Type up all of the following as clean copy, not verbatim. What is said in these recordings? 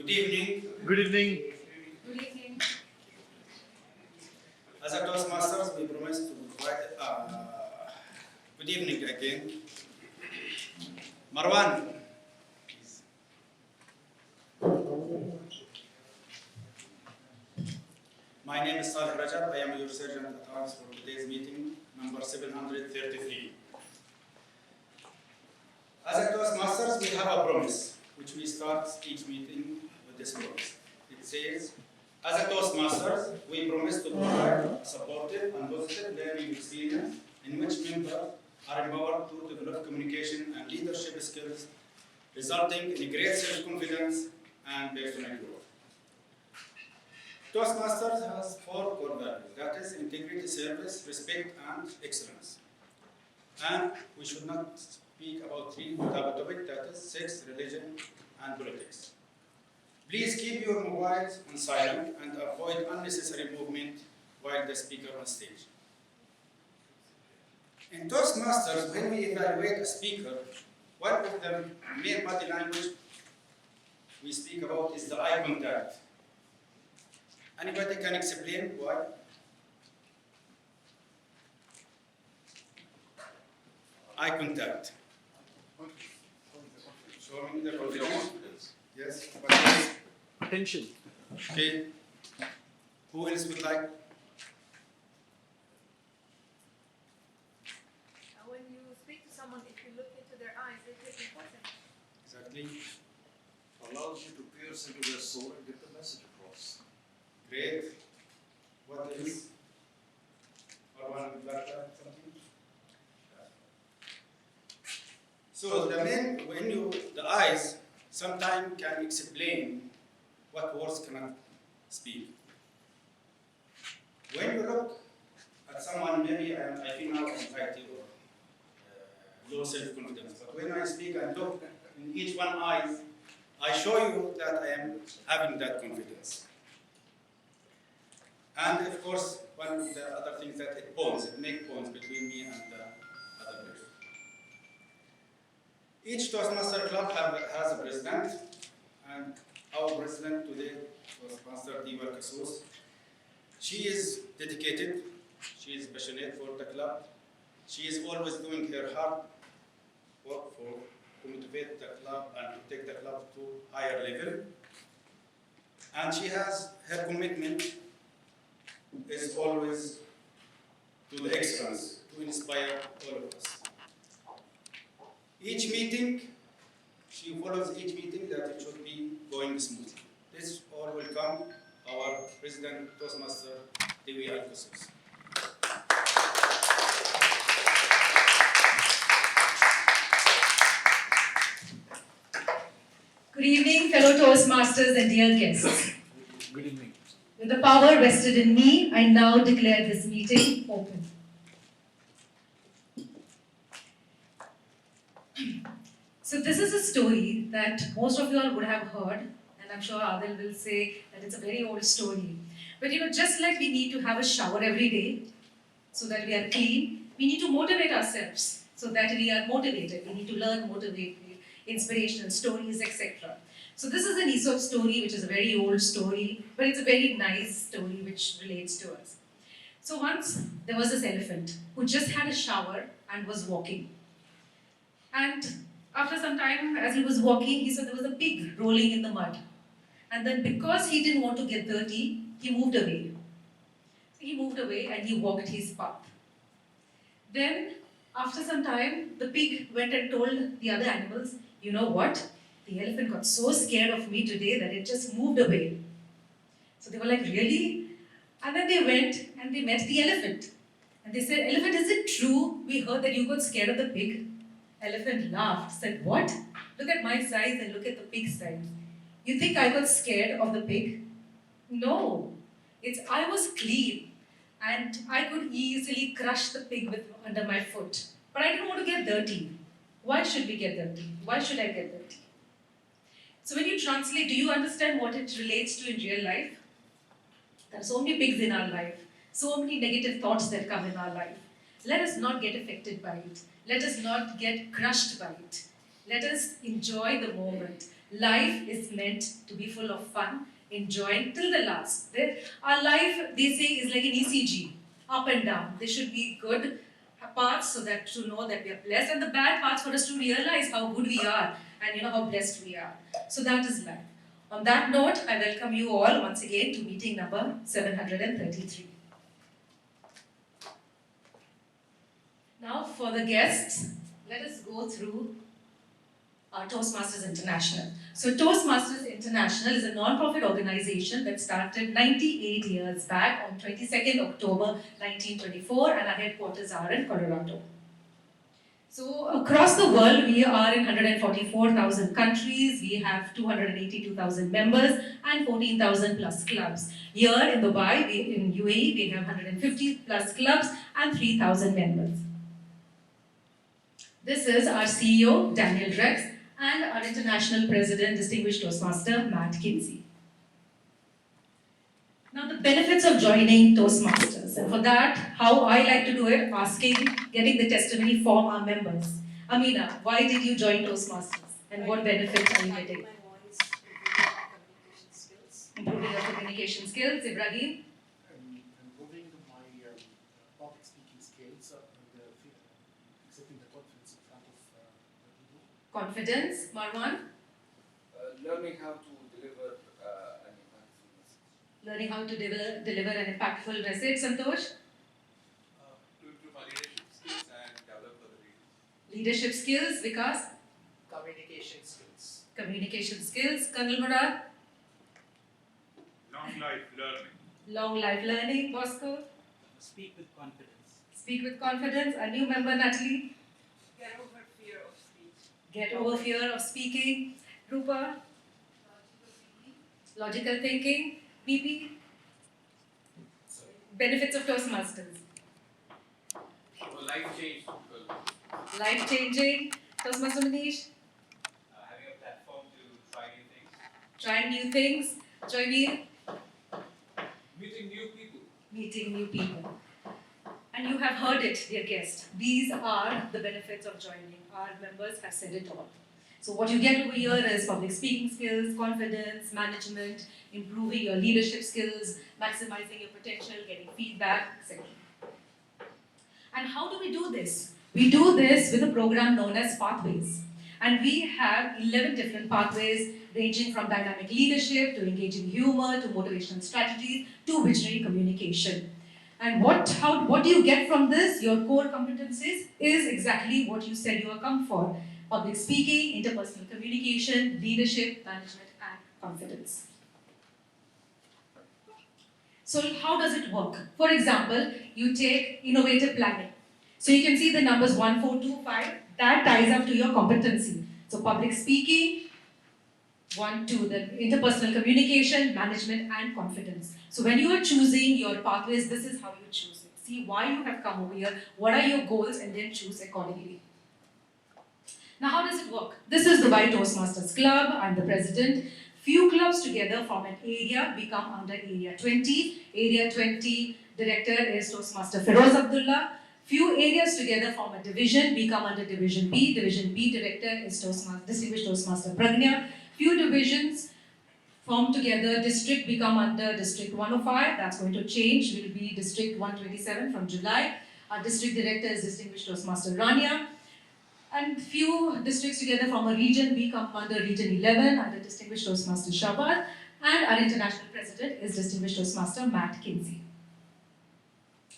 Good evening. Good evening. Good evening. As a Toastmasters, we promise to provide. Good evening again. Marwan. Please. My name is Salih Rajab. I am your surgeon at arms for today's meeting, number 733. As a Toastmasters, we have a promise, which we start each meeting with this promise. It says, as a Toastmasters, we promise to provide a supportive and positive learning experience in which members are empowered to develop communication and leadership skills, resulting in great self-confidence and personal growth. Toastmasters has 4 core values, that is integrity, service, respect, and excellence. And we should not speak about 3 topics, that is sex, religion, and politics. Please keep your mobiles on silent and avoid unnecessary movement while the speaker on stage. In Toastmasters, when we evaluate a speaker, one of the main body language we speak about is the eye contact. Anybody can explain why? Eye contact. Showing the confidence. Yes. What else? Attention. Okay. Who else would like? When you speak to someone, if you look into their eyes, it is important. Exactly. Allows you to pierce into their soul and get the message across. Great. What else? Or one would like to add something? So the eyes sometimes can explain what words cannot speak. When you look at someone, maybe I feel now anxiety or low self-confidence, but when I speak and look in each one eye, I show you that I am having that confidence. And of course, one of the other things that it makes bonds between me and the other person. Each Toastmaster club has a president, and our president today, Toastmaster Diva Kasus. She is dedicated, she is passionate for the club. She is always doing her hard work to motivate the club and to take the club to higher level. And she has her commitment is always to the excellence, to inspire all of us. Each meeting, she follows each meeting that it should be going smoothly. This all will come our President Toastmaster Dewi Al-Kusus. Good evening, fellow Toastmasters and dear guests. Good evening. With the power vested in me, I now declare this meeting open. So this is a story that most of you all would have heard, and I'm sure Adil will say that it's a very old story. But just like we need to have a shower every day so that we are clean, we need to motivate ourselves so that we are motivated. We need to learn, motivate, inspirational stories, etc. So this is an Aesop story, which is a very old story, but it's a very nice story which relates to us. So once there was this elephant who just had a shower and was walking. And after some time, as he was walking, he saw there was a pig rolling in the mud. And then because he didn't want to get dirty, he moved away. So he moved away and he walked his path. Then, after some time, the pig went and told the other animals, you know what? The elephant got so scared of me today that it just moved away. So they were like, really? And then they went and they met the elephant. And they said, elephant, is it true? We heard that you got scared of the pig. Elephant laughed, said, what? Look at my size and look at the pig's size. You think I got scared of the pig? No. I was clean and I could easily crush the pig under my foot. But I didn't want to get dirty. Why should we get dirty? Why should I get dirty? So when you translate, do you understand what it relates to in real life? There are so many pigs in our life, so many negative thoughts that come in our life. Let us not get affected by it. Let us not get crushed by it. Let us enjoy the moment. Life is meant to be full of fun, enjoying till the last. Our life, they say, is like an ECG, up and down. There should be good parts so that to know that we are blessed, and the bad parts for us to realize how good we are and how blessed we are. So that is life. On that note, I welcome you all once again to meeting number 733. Now for the guests, let us go through our Toastmasters International. So Toastmasters International is a non-profit organization that started 98 years back on 22nd October 1924, and our headquarters are in Colorado. So across the world, we are in 144,000 countries, we have 282,000 members and 14,000 plus clubs. Here in Dubai, in UAE, we have 150 plus clubs and 3,000 members. This is our CEO, Daniel Rex, and our International President, Distinguished Toastmaster, Matt Kinsey. Now the benefits of joining Toastmasters, and for that, how I like to do it, getting the testimony from our members. Amina, why did you join Toastmasters and what benefits are you getting? My voice, communication skills. Improving your communication skills, Ibrahim? Improving my public speaking skills and accepting the confidence in front of the people. Confidence, Marwan? Learning how to deliver an impactful message. Learning how to deliver an impactful message, Santosh? To improve my leadership skills and develop other leaders. Leadership skills, Vikas? Communication skills. Communication skills, Colonel Murad? Long life learning. Long life learning, Bosco? Speak with confidence. Speak with confidence, a new member, Natalie? Get over fear of speech. Get over fear of speaking, Rupa? Logical thinking, BP? Benefits of Toastmasters. Life change people. Life changing, Toastmaster Manish? Having a platform to try new things. Trying new things, Joyveer? Meeting new people. Meeting new people. And you have heard it, dear guest. These are the benefits of joining. Our members have said it all. So what you get over here is public speaking skills, confidence, management, improving your leadership skills, maximizing your potential, getting feedback, etc. And how do we do this? We do this with a program known as Pathways. And we have 11 different pathways ranging from dynamic leadership to engaging humor to motivational strategies to visionary communication. And what do you get from this? Your core competencies is exactly what you said you are come for. Public speaking, interpersonal communication, leadership, management, and confidence. So how does it work? For example, you take innovative planning. So you can see the numbers 1, 4, 2, 5, that ties up to your competency. So public speaking, 1, 2, the interpersonal communication, management, and confidence. So when you are choosing your pathways, this is how you choose it. See why you have come over here, what are your goals, and then choose accordingly. Now how does it work? This is the Dubai Toastmasters Club. I'm the president. Few clubs together form an area, become under Area 20. Area 20 director is Toastmaster Feroz Abdullah. Few areas together form a division, become under Division B. Division B director is Distinguished Toastmaster Pragnya. Few divisions form together, district become under District 105. That's going to change, will be District 127 from July. Our district director is Distinguished Toastmaster Rania. And few districts together from a region, we come under Region 11 under Distinguished Toastmaster Shabad, and our international president is Distinguished Toastmaster Matt Kinsey.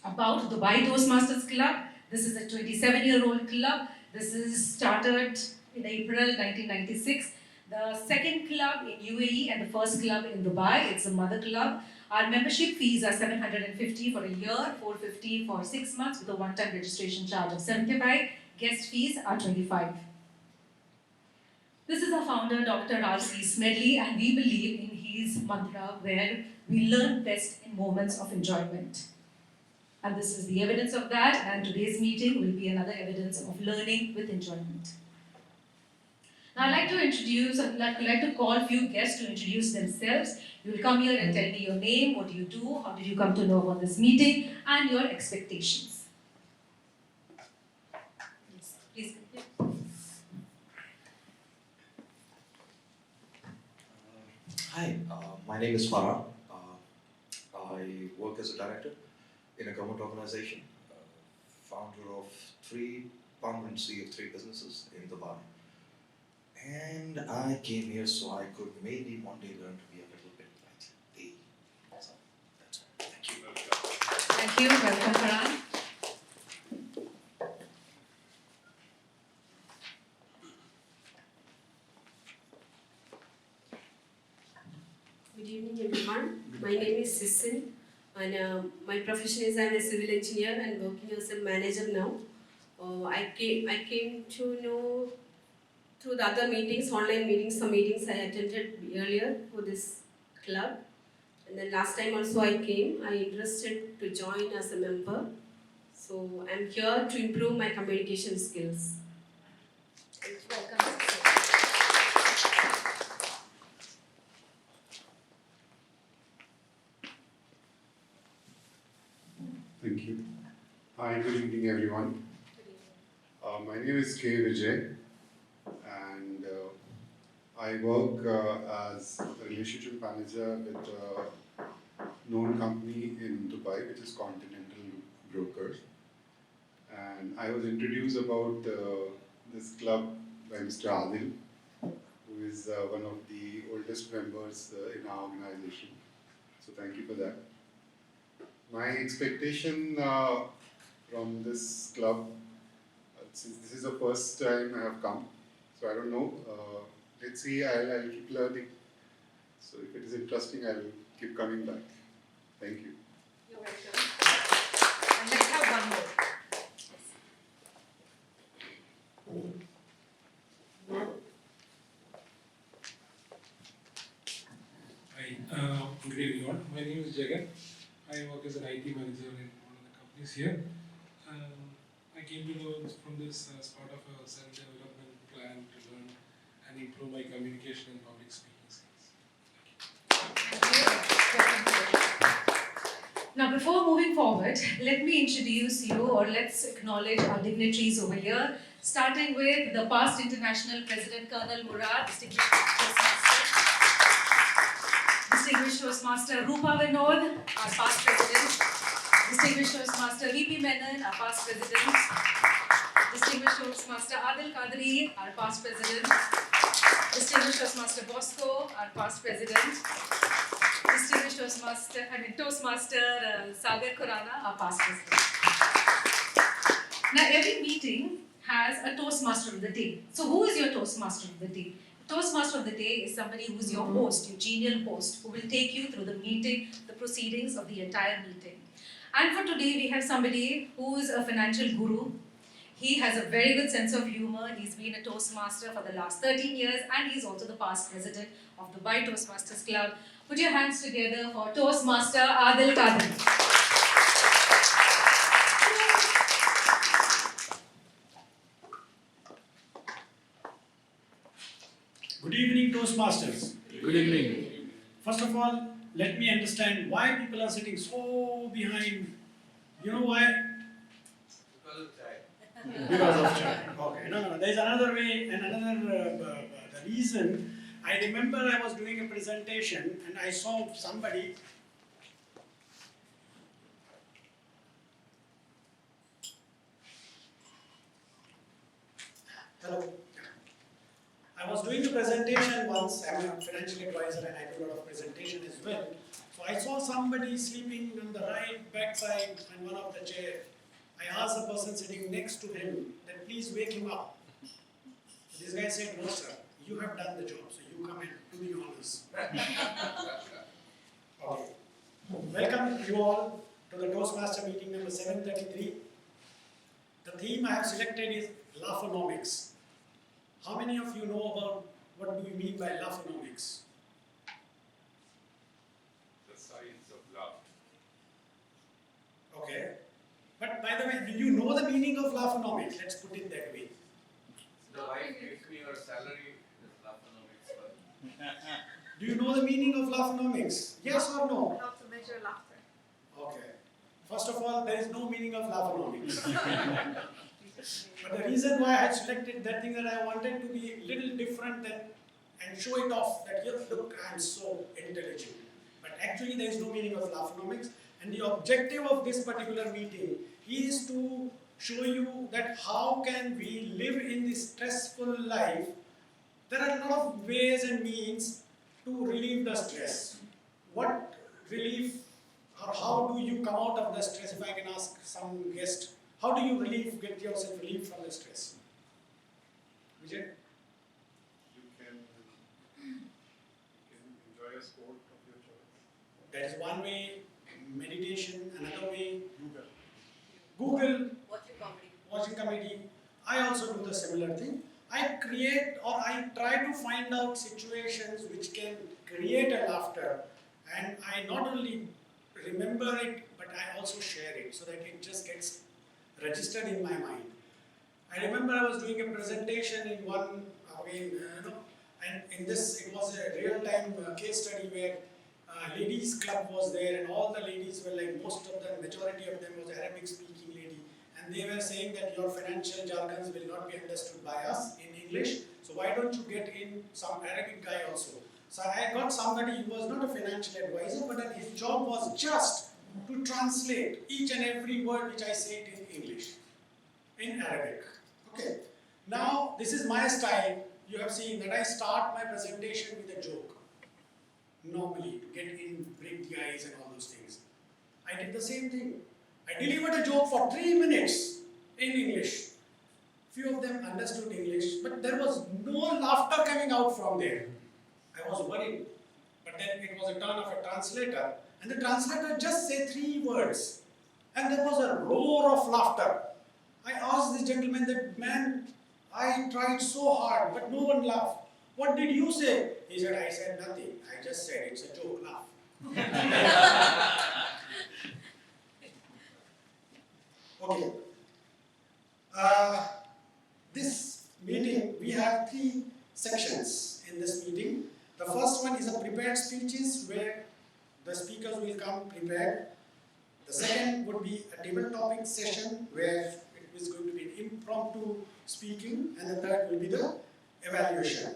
About Dubai Toastmasters Club, this is a 27-year-old club. This is started in April 1996. The second club in UAE and the first club in Dubai, it's a mother club. Our membership fees are 750 for a year, 450 for 6 months with a one-time registration charge of 75. Guest fees are 25. This is our founder, Dr. R.C. Smedley, and we believe in his mantra where we learn best in moments of enjoyment. And this is the evidence of that, and today's meeting will be another evidence of learning with enjoyment. Now I'd like to call a few guests to introduce themselves. You will come here and tell me your name, what do you do, how did you come to know about this meeting, and your expectations. Please continue. Hi, my name is Farah. I work as a director in a government organization, founder of Sea of three businesses in Dubai. And I came here so I could maybe one day learn to be a little bit like thee. So that's all. Thank you. Thank you. Welcome, Farhan. Good evening, everyone. My name is Sissin, and my profession is I'm a civil engineer and working as a manager now. I came to know through the other meetings, online meetings, some meetings I attended earlier for this club. And then last time also I came, I interested to join as a member. So I'm here to improve my communication skills. Welcome. Thank you. Hi, good evening, everyone. My name is K. Vijay, and I work as a relationship manager with a known company in Dubai, which is Continental Brokers. And I was introduced about this club by Mr. Adil, who is one of the oldest members in our organization. So thank you for that. My expectation from this club, since this is the first time I have come, so I don't know. Let's see, I'll keep learning. So if it is interesting, I'll keep coming back. Thank you. You're welcome. And let's have one more. Hi, good evening all. My name is Jagan. I work as an IT manager in one of the companies here. I came to know from this as part of a self-development plan to learn and improve my communication and public speaking skills. Now, before moving forward, let me introduce you, or let's acknowledge our dignitaries over here, starting with the past international president, Colonel Murad, distinguished Toastmaster Rupa Vinod, our past president, distinguished Toastmaster VP Menon, our past president, distinguished Toastmaster Aadil Kadri, our past president, distinguished Toastmaster Bosco, our past president, distinguished Toastmaster Sagar Khurana, our past president. Now, every meeting has a Toastmaster of the day. So, who is your Toastmaster of the day? Toastmaster of the day is somebody who is your host, your genial host, who will take you through the meeting, the proceedings of the entire meeting. And for today, we have somebody who is a financial guru. He has a very good sense of humor. He's been a Toastmaster for the last 13 years, and he's also the past president of the Dubai Toastmasters Club. Put your hands together for Toastmaster Aadil Kadri. Good evening, Toastmasters. Good evening. First of all, let me understand why people are sitting so behind. You know why? Because of chai. Because of chai. Okay, no. There is another way, and the reason. I remember I was doing a presentation and I saw somebody. Hello. I was doing a presentation once. I'm a financial advisor and I do a lot of presentation as well. So I saw somebody sleeping on the right backside on one of the chairs. I asked the person sitting next to him that please wake him up. This guy said, no sir, you have done the job, so you come and do the honors. Okay. Welcome you all to the Toastmaster meeting number 733. The theme I have selected is Laugh-o-nomics. How many of you know about what do we mean by Laugh-o-nomics? The science of laugh. Okay. But by the way, do you know the meaning of Laugh-o-nomics? Let's put it that way. The wife gives me your salary is Laugh-o-nomics. Do you know the meaning of Laugh-o-nomics? Yes or no? How to measure laughter. Okay. First of all, there is no meaning of Laugh-o-nomics. But the reason why I selected that thing that I wanted to be a little different than and show it off that, here, look, I am so intelligent. But actually there is no meaning of Laugh-o-nomics, and the objective of this particular meeting is to show you that how can we live in this stressful life. There are a lot of ways and means to relieve the stress. What relief, or how do you come out of the stress? If I can ask some guest, how do you get yourself relieved from the stress? Vijay? You can enjoy a sport of your choice. That is one way. Meditation, another way. Google. Watching comedy. I also do the similar thing. I create or I try to find out situations which can create a laughter, and I not only remember it but I also share it so that it just gets registered in my mind. I remember I was doing a presentation in one, and in this it was a real-time case study where ladies club was there, and all the ladies were like, most of the majority of them was Arabic speaking lady, and they were saying that your financial jargons will not be understood by us in English, so why don't you get in some Arabic guy also. So I got somebody who was not a financial advisor, but then his job was just to translate each and every word which I say it in English, in Arabic. Okay. Now this is my style. You have seen that I start my presentation with a joke. Normally, to get in, break the ice and all those things. I did the same thing. I delivered a joke for 3 minutes in English. Few of them understood English, but there was no laughter coming out from there. I was worried. But then it was a turn of a translator, and the translator just said 3 words, and there was a roar of laughter. I asked this gentleman that, man, I tried so hard, but no one laughed. What did you say? He said, I said nothing. I just said it's a joke, laugh. Okay. This meeting, we have 3 sections in this meeting. The first one is a prepared speeches where the speakers will come prepared. The second would be a table topic session where it is going to be impromptu speaking, and the third will be the evaluation.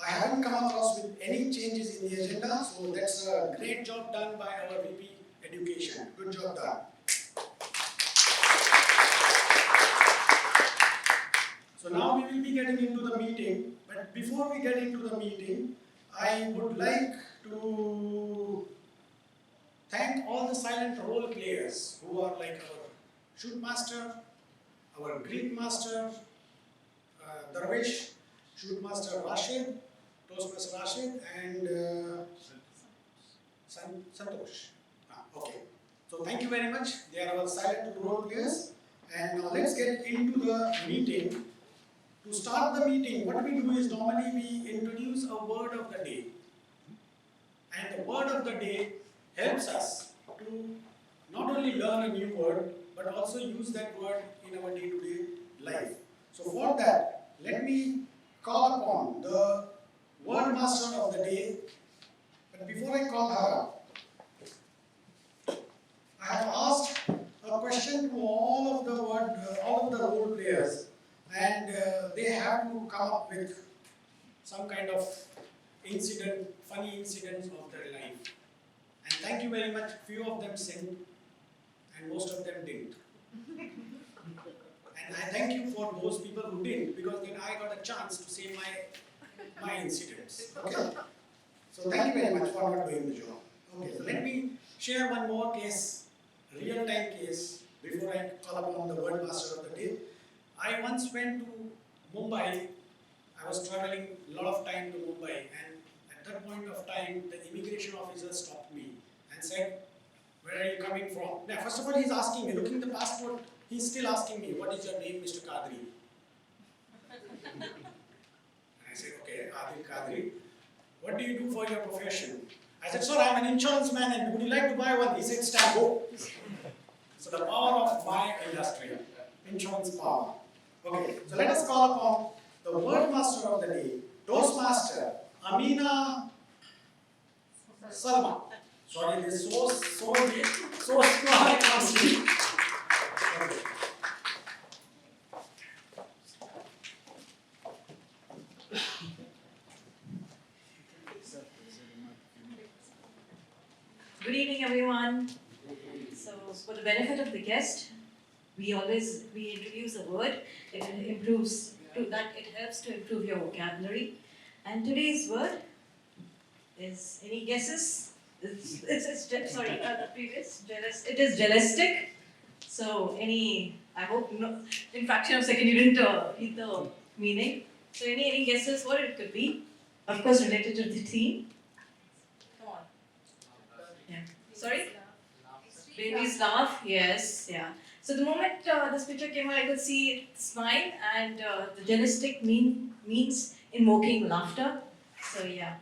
I haven't come across with any changes in the agenda, so that's a great job done by our VP Education. Good job done. So now we will be getting into the meeting, but before we get into the meeting, I would like to thank all the silent role players who are like our shoot master, our Greek master, Darwish, shoot master Rashid, Toastmaster Rashid, and Santosh. Okay. So thank you very much. They are our silent role players. And now let's get into the meeting. To start the meeting, what we do is normally we introduce a word of the day. And the word of the day helps us to not only learn a new word, but also use that word in our day-to-day life. So for that, let me call upon the word master of the day. But before I call her up, I have asked a question to all of the role players, and they have to come up with some kind of incident, funny incidents of their life. And thank you very much. Few of them sent, and most of them didn't. And I thank you for those people who didn't, because then I got a chance to say my incidents. Okay. So thank you very much for not doing the job. Okay. So let me share one more case, real-time case, before I call upon the word master of the day. I once went to Mumbai. I was traveling a lot of time to Mumbai, and at that point of time, the immigration officer stopped me and said, "Where are you coming from?" Now, first of all, he's asking me, looking at the passport, he's still asking me, "What is your name, Mr. Kadri?" And I said, "Okay, Aadil Kadri. What do you do for your profession?" I said, "Sir, I'm an insurance man, and would you like to buy one?" He said, "Stand, go." So the power of my industry, insurance power. Okay, so let us call upon the word master of the day, Toastmaster Amina Salma. Sorry, this is so small, I can't see. Okay. Good evening, everyone. So, for the benefit of the guest, we introduce a word. It helps to improve your vocabulary. And today's word is, any guesses? The previous it is jealistic. So, I hope in fraction of a second you didn't hit the meaning. So, any guesses what it could be? Of course, related to the theme. Come on. Yeah. Sorry? Babies laugh, yes, yeah. So the moment this picture came out, I could see it smile, and the jealistic means invoking laughter. So yeah.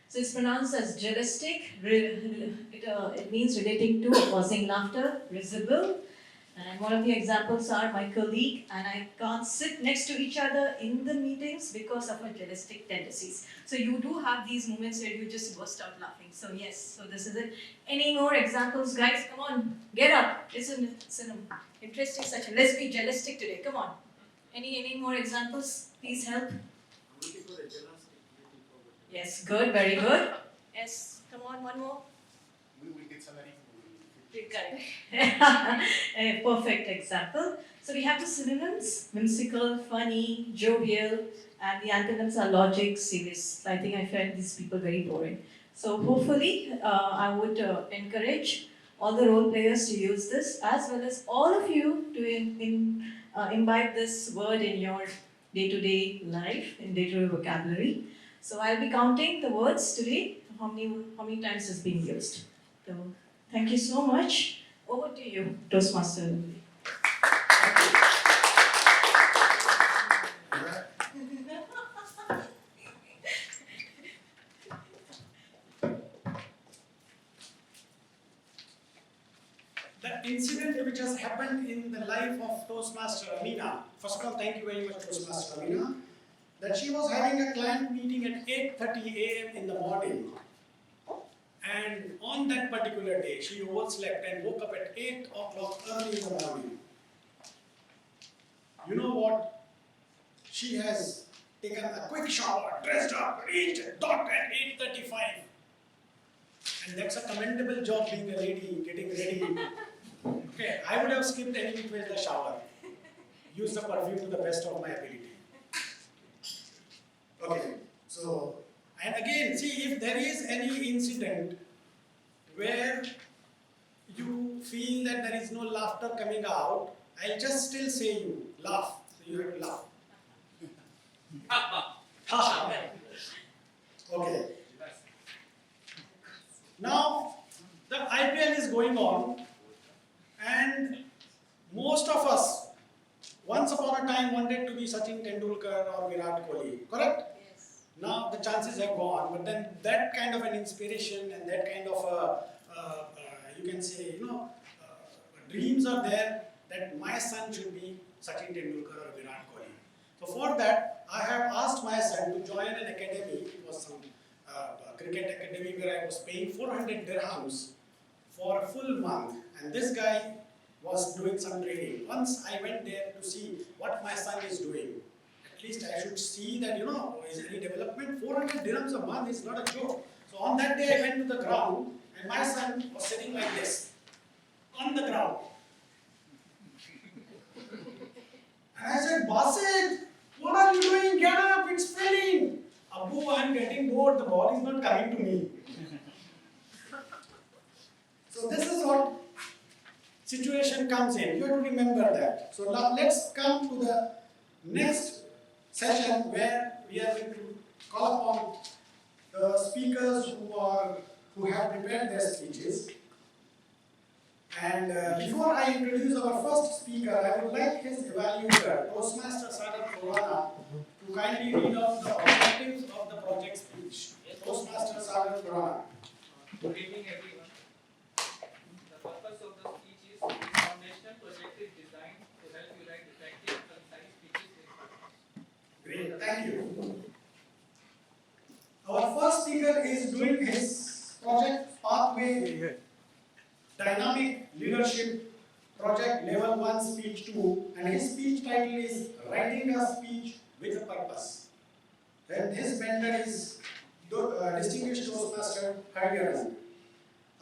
So it's pronounced as jealistic. It means relating to causing laughter, risible. And one of the examples are my colleague and I can't sit next to each other in the meetings because of my jealistic tendencies. So you do have these moments where you just burst out laughing. So yes, so this is it. Any more examples, guys? Come on, get up. It's an interesting session. Let's be jealistic today. Come on. Any more examples? Please help. Yes, good, very good. Yes, come on, one more. We will get salary. Correct. A perfect example. So we have the synonyms: whimsical, funny, jovial, and the antonyms are logic, serious. I think I find these people very boring. So hopefully, I would encourage all the role players to use this, as well as all of you to imbibe this word in your day-to-day life, in day-to-day vocabulary. So I'll be counting the words today. How many times it's being used. So, thank you so much. Over to you, Toastmaster. The incident which has happened in the life of Toastmaster Amina, first of all, thank you very much, Toastmaster Amina, that she was having a client meeting at 8:30 a.m. in the morning. And on that particular day, she overslept and woke up at 8 o'clock early in the morning. You know what? She has taken a quick shower, dressed up, reached dot at 8:35. And that's a commendable job being a lady, getting ready. Okay, I would have skipped any which way the shower. Use the perfume to the best of my ability. Okay, so, and again, see, if there is any incident where you feel that there is no laughter coming out, I'll just still say you, laugh. So you have to laugh. Okay. Now, the IPL is going on, and most of us, once upon a time, wanted to be Sachin Tendulkar or Virat Kohli, correct? Now the chances have gone, but then that kind of an inspiration and that kind of you can say, dreams are there that my son should be Sachin Tendulkar or Virat Kohli. So for that, I have asked my son to join an academy. It was some cricket academy where I was paying 400 dirhams for a full month, and this guy was doing some training. Once I went there to see what my son is doing. At least I should see that, is any development. 400 dirhams a month is not a joke. So on that day I went to the ground and my son was sitting like this, on the ground. And I said, Basit, what are you doing? Get up, it's filling. Abu, I am getting bored, the ball is not coming to me. So this is what situation comes in. You have to remember that. So now let's come to the next session where we are going to call upon the speakers who have prepared their speeches. And before I introduce our first speaker, I would like his evaluator, Toastmaster Sagar Khurana, to kindly read out the objectives of the project speech. Toastmaster Sagar Khurana. Good evening, everyone. The purpose of the speech is this foundational project is designed to help you write effective, concise speeches in practice. Great, thank you. Our first speaker is doing his project Pathway Dynamic Leadership Project Level 1 Speech 2, and his speech title is Writing a Speech with a Purpose. And his mentor is Distinguished Toastmaster Hariharan.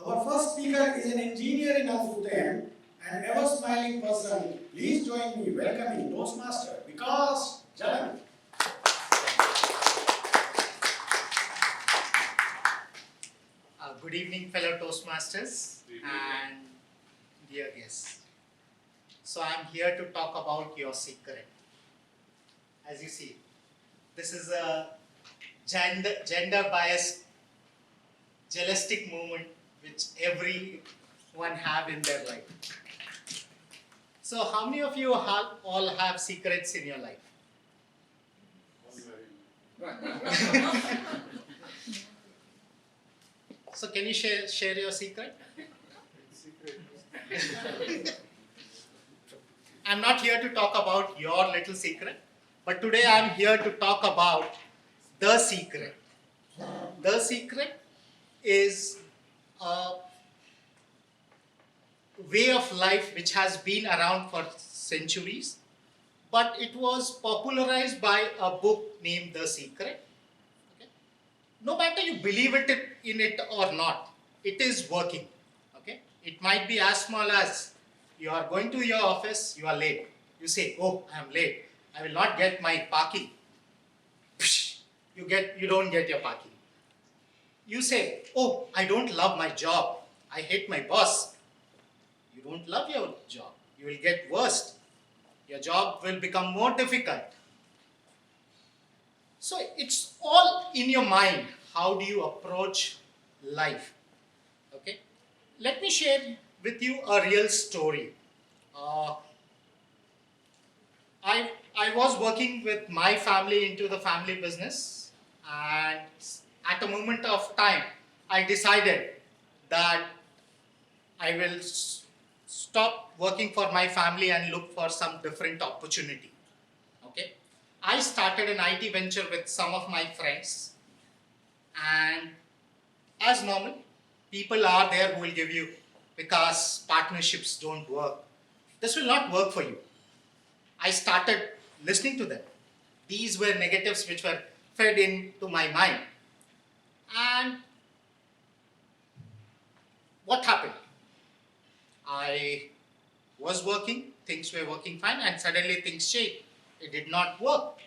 Our first speaker is an engineer in Al-Futtaim and ever-smiling person. Please join me welcoming Toastmaster Vikas Jalan. Good evening, fellow Toastmasters and dear guests. So I'm here to talk about your secret. As you see, this is a gender-biased, jealoustic moment which everyone have in their life. So how many of you all have secrets in your life? So can you share your secret? I'm not here to talk about your little secret, but today I'm here to talk about the secret. The secret is a way of life which has been around for centuries, but it was popularized by a book named The Secret. No matter you believe in it or not, it is working. Okay? It might be as small as you are going to your office, you are late. You say, oh, I am late. I will not get my parking. You don't get your parking. You say, oh, I don't love my job. I hate my boss. You don't love your job. You will get worse. Your job will become more difficult. So it's all in your mind. How do you approach life? Okay. Let me share with you a real story. I was working with my family into the family business, and at a moment of time, I decided that I will stop working for my family and look for some different opportunity. Okay. I started an IT venture with some of my friends, and as normal, people are there who will give you, because partnerships don't work. This will not work for you. I started listening to them. These were negatives which were fed into my mind. And what happened? I was working, things were working fine, and suddenly things changed. It did not work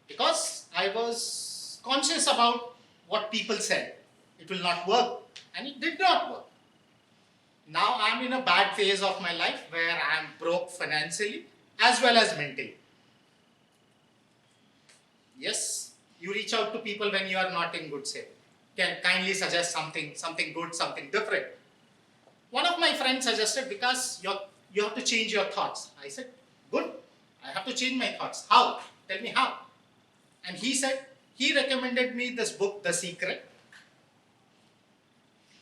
because I was conscious about what people said. It will not work, and it did not work. Now I am in a bad phase of my life where I am broke financially as well as mentally. Yes, you reach out to people when you are not in good shape. Can kindly suggest something good, something different. One of my friends suggested, because you have to change your thoughts. I said, good, I have to change my thoughts. How? Tell me how. And he said, he recommended me this book, The Secret.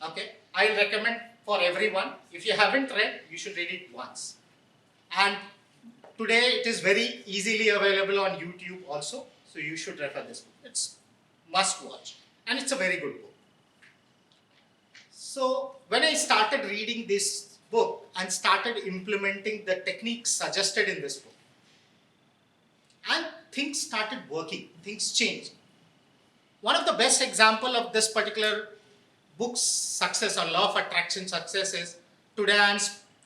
Okay, I'll recommend for everyone. If you haven't read, you should read it once. And today it is very easily available on YouTube also. So you should refer this book. It's must watch. And it's a very good book. So when I started reading this book and started implementing the techniques suggested in this book, and things started working, things changed. One of the best example of this particular book's success, or law of attraction success, is today I am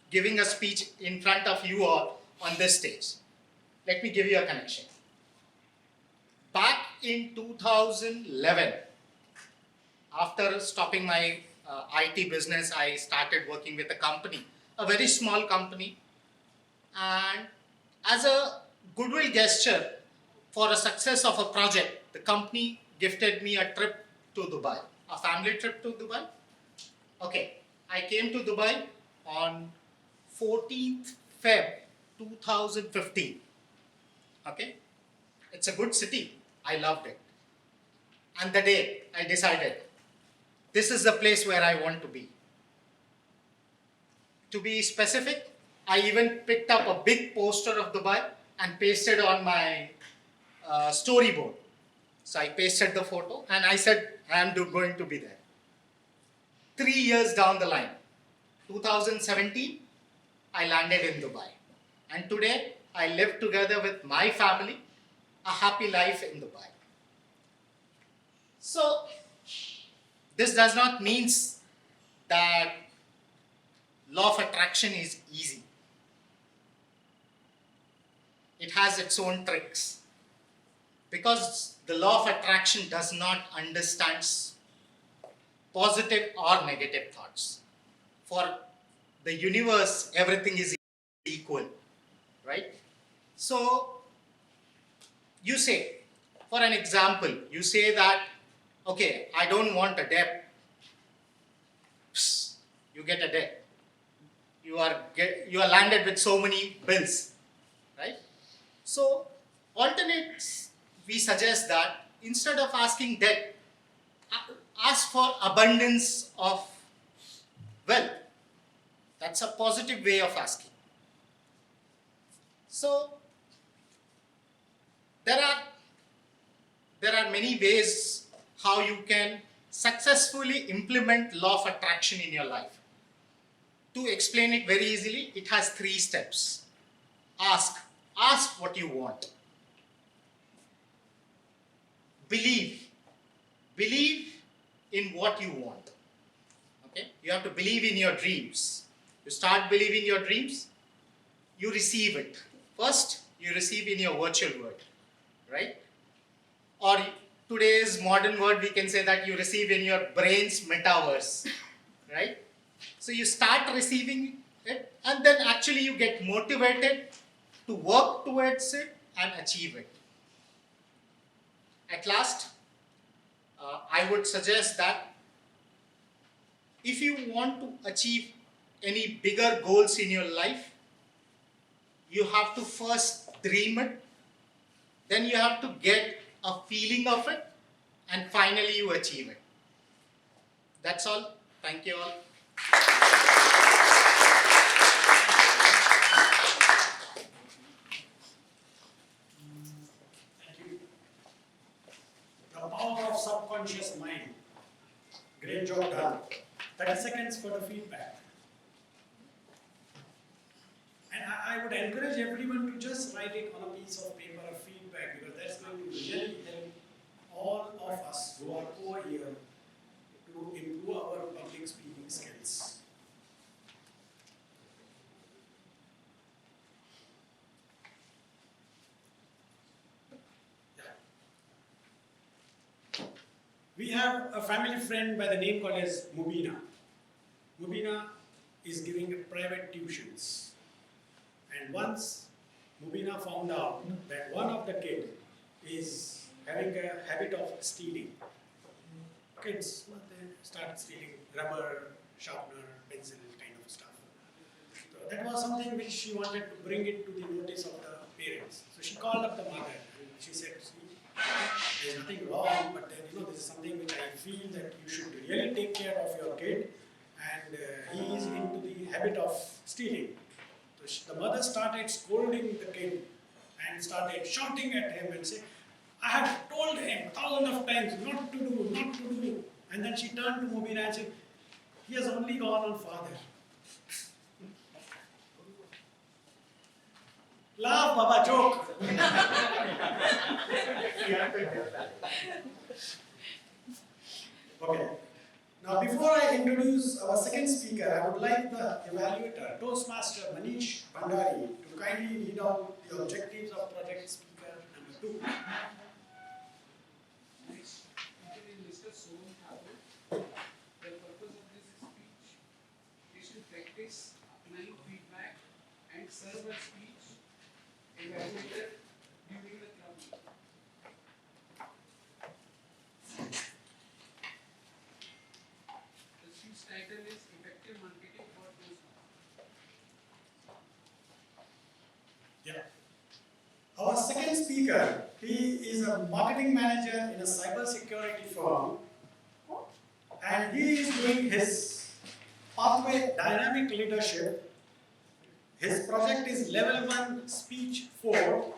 giving a speech in front of you all on this stage. Let me give you a connection. Back in 2011, after stopping my IT business, I started working with a company, a very small company, and as a goodwill gesture for a success of a project, the company gifted me a trip to Dubai, a family trip to Dubai. Okay, I came to Dubai on 14th Feb 2015. Okay, it's a good city. I loved it. And the day I decided, this is the place where I want to be. To be specific, I even picked up a big poster of Dubai and pasted on my storyboard. So I pasted the photo and I said, I am going to be there. 3 years down the line, 2017, I landed in Dubai. And today, I live together with my family, a happy life in Dubai. So, this does not mean that law of attraction is easy. It has its own tricks. Because the law of attraction does not understand positive or negative thoughts. For the universe, everything is equal, right? So, you say, for an example, you say that, okay, I don't want a debt. Psst, you get a debt. You are landed with so many bills, right? So, alternates, we suggest that instead of asking debt, ask for abundance of wealth. That's a positive way of asking. So, there are many ways how you can successfully implement law of attraction in your life. To explain it very easily, it has 3 steps. Ask what you want. Believe in what you want. Okay? You have to believe in your dreams. You start believing your dreams, you receive it. First, you receive in your virtual world, right? Or today's modern word, we can say that you receive in your brain's metaverse, right? So you start receiving it, and then actually you get motivated to work towards it and achieve it. At last, I would suggest that if you want to achieve any bigger goals in your life, you have to first dream it, then you have to get a feeling of it, and finally you achieve it. That's all. Thank you all. Thank you. The power of subconscious mind. Great job done. 30 seconds for the feedback. And I would encourage everyone to just write it on a piece of paper of feedback, because that's going to really help all of us who are over here to improve our public speaking skills. We have a family friend by the name called as Mubina. Mubina is giving private tuitions. And once Mubina found out that one of the kids is having a habit of stealing. Kids, they start stealing rubber, sharpener, pencil kind of stuff. So that was something which she wanted to bring it to the notice of the parents. So she called up the mother and she said, there's nothing wrong, but then, this is something which I feel that you should really take care of your kid, and he is into the habit of stealing. So the mother started scolding the kid and started shouting at him and saying, I have told him thousands of times not to do. And then she turned to Mubina and said, he has only gone on father. Laugh, Baba, joke. Okay. Now, before I introduce our second speaker, I would like the evaluator, Toastmaster Manish Bhandari, to kindly read out the objectives of project speaker number 2. Next, it is Mr. Soham Thakur. The purpose of this speech is to practice applying feedback and serve a speech evaluator during the club meeting. The speech title is Effective Marketing for Toastmasters. Yeah. Our second speaker, he is a marketing manager in a cybersecurity firm, and he is doing his pathway dynamic leadership. His project is level 1 speech 4,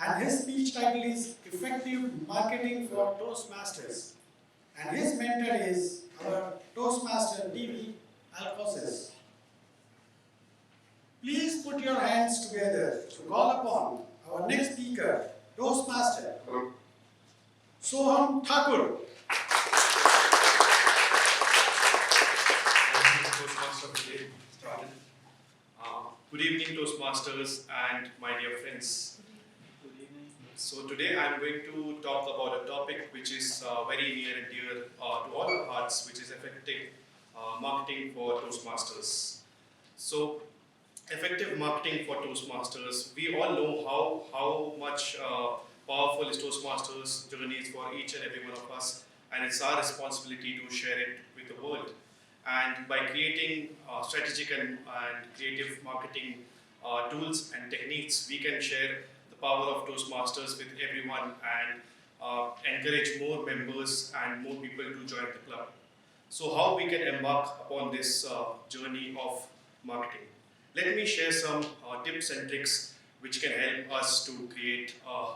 and his speech title is Effective Marketing for Toastmasters. And his mentor is our Toastmaster TV Alcosis. Please put your hands together to call upon our next speaker, Toastmaster Soham Thakur. started. Good evening, Toastmasters and my dear friends. Good evening. So today I'm going to talk about a topic which is very near and dear to all our hearts, which is effective marketing for Toastmasters. So effective marketing for Toastmasters, we all know how much powerful is Toastmasters journeys for each and every one of us, and it's our responsibility to share it with the world. And by creating strategic and creative marketing tools and techniques, we can share the power of Toastmasters with everyone and encourage more members and more people to join the club. So how we can embark upon this journey of marketing? Let me share some tips and tricks which can help us to create a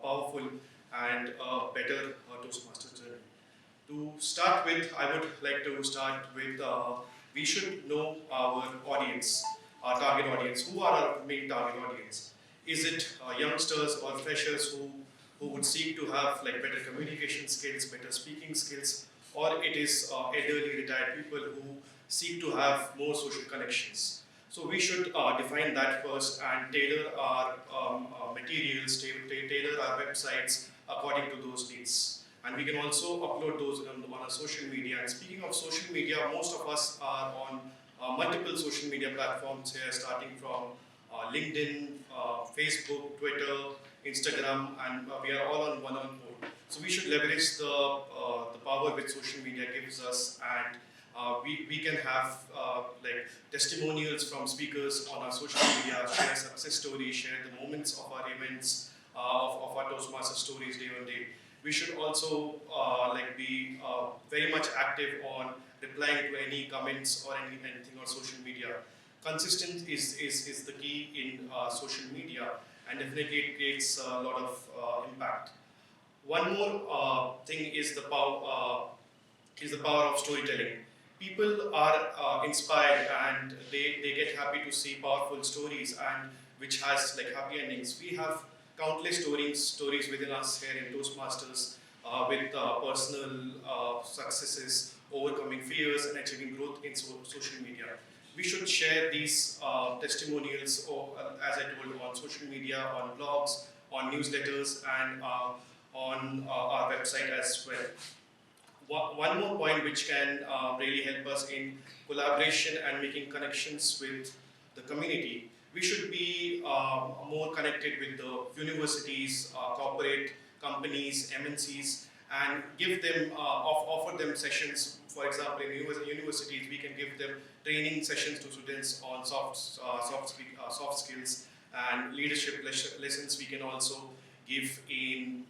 powerful and better Toastmasters journey. To start with, I would like to start with we should know our audience, our target audience. Who are our main target audience? Is it youngsters or freshers who would seek to have like better communication skills, better speaking skills, or it is elderly retired people who seek to have more social connections? So we should define that first and tailor our materials, tailor our websites according to those needs. And we can also upload those on our social media. And speaking of social media, most of us are on multiple social media platforms here, starting from LinkedIn, Facebook, Twitter, Instagram, and we are all on one board. So we should leverage the power which social media gives us, and we can have like testimonials from speakers on our social media, share success stories, share the moments of our events, of our Toastmaster stories day on day. We should also like be very much active on replying to any comments or anything on social media. Consistent is the key in social media, and definitely it creates a lot of impact. One more thing is the power of storytelling. People are inspired and they get happy to see powerful stories and which has like happy endings. We have countless stories within us here in Toastmasters with personal successes, overcoming fears and achieving growth in social media. We should share these testimonials, as I told, on social media, on blogs, on newsletters, and on our website as well. One more point which can really help us in collaboration and making connections with the community. We should be more connected with the universities, corporate companies, MNCs, and give them, offer them sessions. For example, in universities, we can give them training sessions to students on soft skills and leadership lessons. We can also give in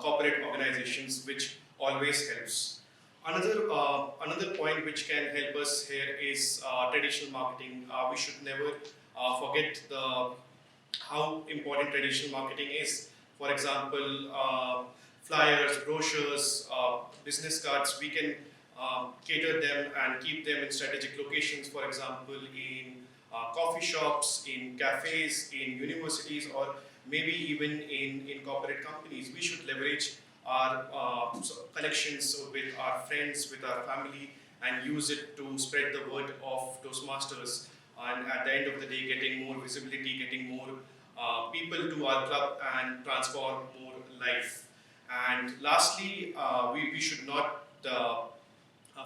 corporate organizations, which always helps. Another point which can help us here is traditional marketing. We should never forget how important traditional marketing is. For example, flyers, brochures, business cards, we can cater them and keep them in strategic locations, for example, in coffee shops, in cafes, in universities, or maybe even in corporate companies. We should leverage our connections with our friends, with our family, and use it to spread the word of Toastmasters. And at the end of the day, getting more visibility, getting more people to our club and transform more life. And lastly, we should not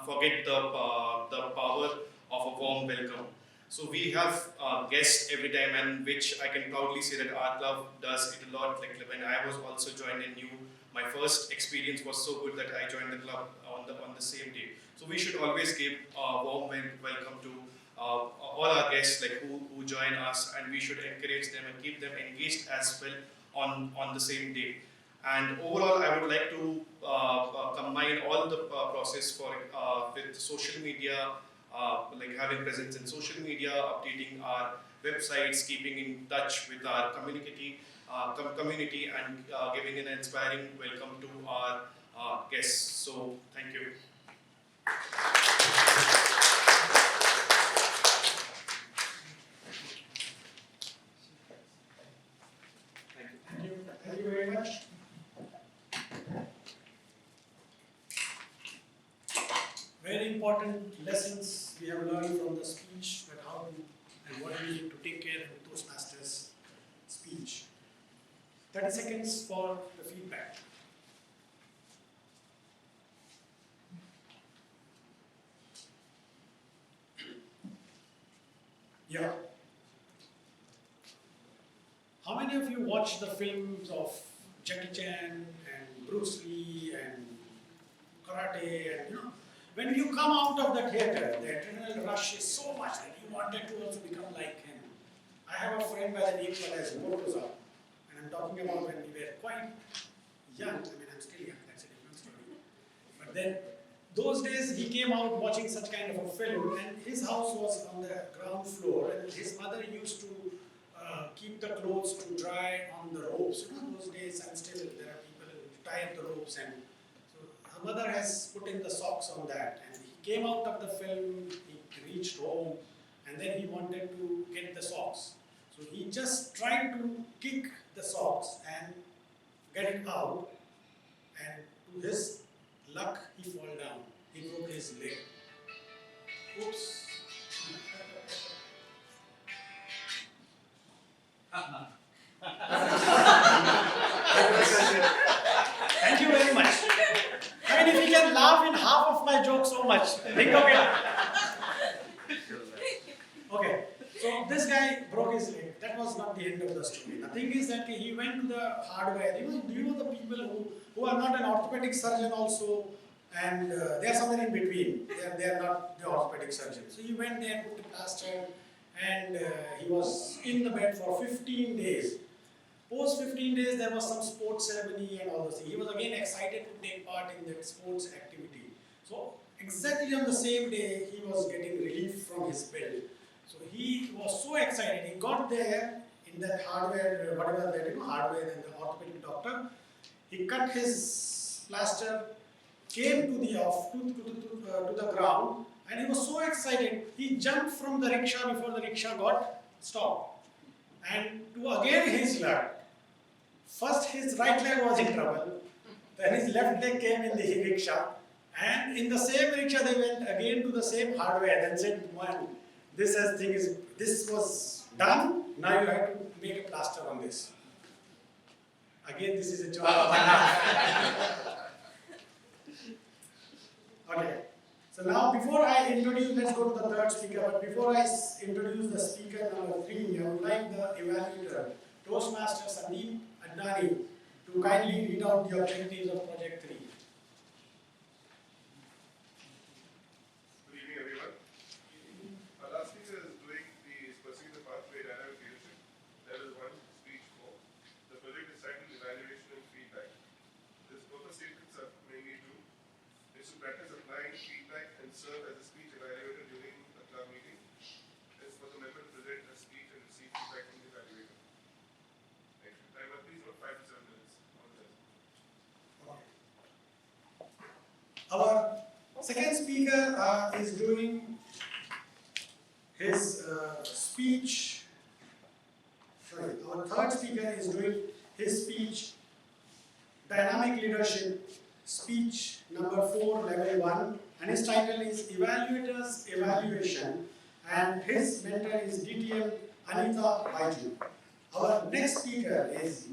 forget the power of a warm welcome. So we have guests every time, and which I can proudly say that our club does it a lot. Like when I was also joined in new, my first experience was so good that I joined the club on the same day. So we should always give a warm welcome to all our guests like who join us, and we should encourage them and keep them engaged as well on the same day. And overall, I would like to combine all the process for with social media, like having presence in social media, updating our websites, keeping in touch with our community, and giving an inspiring welcome to our guests. So, thank you. Thank you very much. Very important important lessons we have learned from the speech, that how to and what we need to take care in Toastmasters speech. 30 seconds for the feedback. Yeah. How many of you watched the films of Jackie Chan and Bruce Lee and karate and when you come out of the theater, the adrenaline rush is so much that you wanted to also become like him. I have a friend by the name as Murtaza, and I'm talking about when we were quite young. I mean, I'm still young, that's a different story. But then, those days he came out watching such kind of a film, and his house was on the ground floor, and his mother used to keep the clothes to dry on the ropes. Those days, and still there are people who tie up the ropes, and so her mother has put in the socks on that. And he came out of the film, he reached home, and then he wanted to get the socks. So he just tried to kick the socks and get it out, and to his luck, he fell down. He broke his leg. Oops. Thank you very much. I mean, if you can laugh in half of my joke so much, think of it. Okay, so this guy broke his leg. That was not the end of the story. The thing is that he went to the hardware. Do you know the people who are not an orthopedic surgeon also, and they are somewhere in between. They are not the orthopedic surgeon. So he went there, put the plaster, and he was in the bed for 15 days. Post 15 days, there was some sports ceremony and all those things. He was again excited to take part in that sports activity. So exactly on the same day, he was getting relief from his bill. So he was so excited. He got there in that hardware, whatever that hardware, and the orthopedic doctor. He cut his plaster, came to the ground, and he was so excited. He jumped from the rickshaw before the rickshaw got stopped. And to again his luck, first his right leg was in trouble, then his left leg came in the rickshaw, and in the same rickshaw they went again to the same hardware and said, "Man, this was done. Now you have to make a plaster on this." Again, this is a joke. Okay. So now, before I introduce, let's go to the third speaker. But before I introduce the speaker number 3, I would like the evaluator, Toastmaster Sandeep Adnani, to kindly read out the objectives of Project 3. Good evening, everyone. Our last speaker is pursuing the pathway dynamic leadership. There is one speech 4. The project is titled Evaluation and Feedback. This purpose statements are mainly two. It's to practice applying feedback and serve as a speech evaluator during a club meeting. It's for the member to present a speech and receive feedback from the evaluator. Thank you. Timer, please, about 5 to 7 minutes. Our second speaker is doing his speech. Sorry, our third speaker is doing his speech, Dynamic Leadership, speech number 4, level 1, and his title is Evaluator's Evaluation, and his mentor is DTM Anita Baiju. Our next speaker is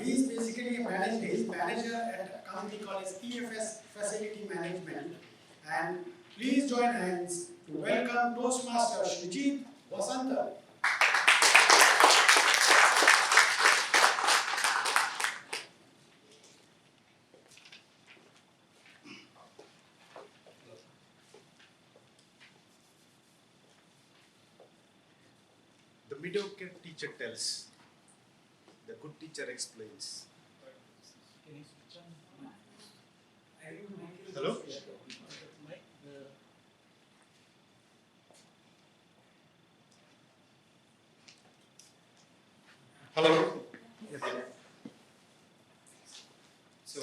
he's basically he's manager at a company called as EFS Facility Management, and please join hands to welcome Toastmaster Shrijit Vasanta. The mediocre teacher tells, the good teacher explains. Can you switch on? Hello? Hello? Yes. So,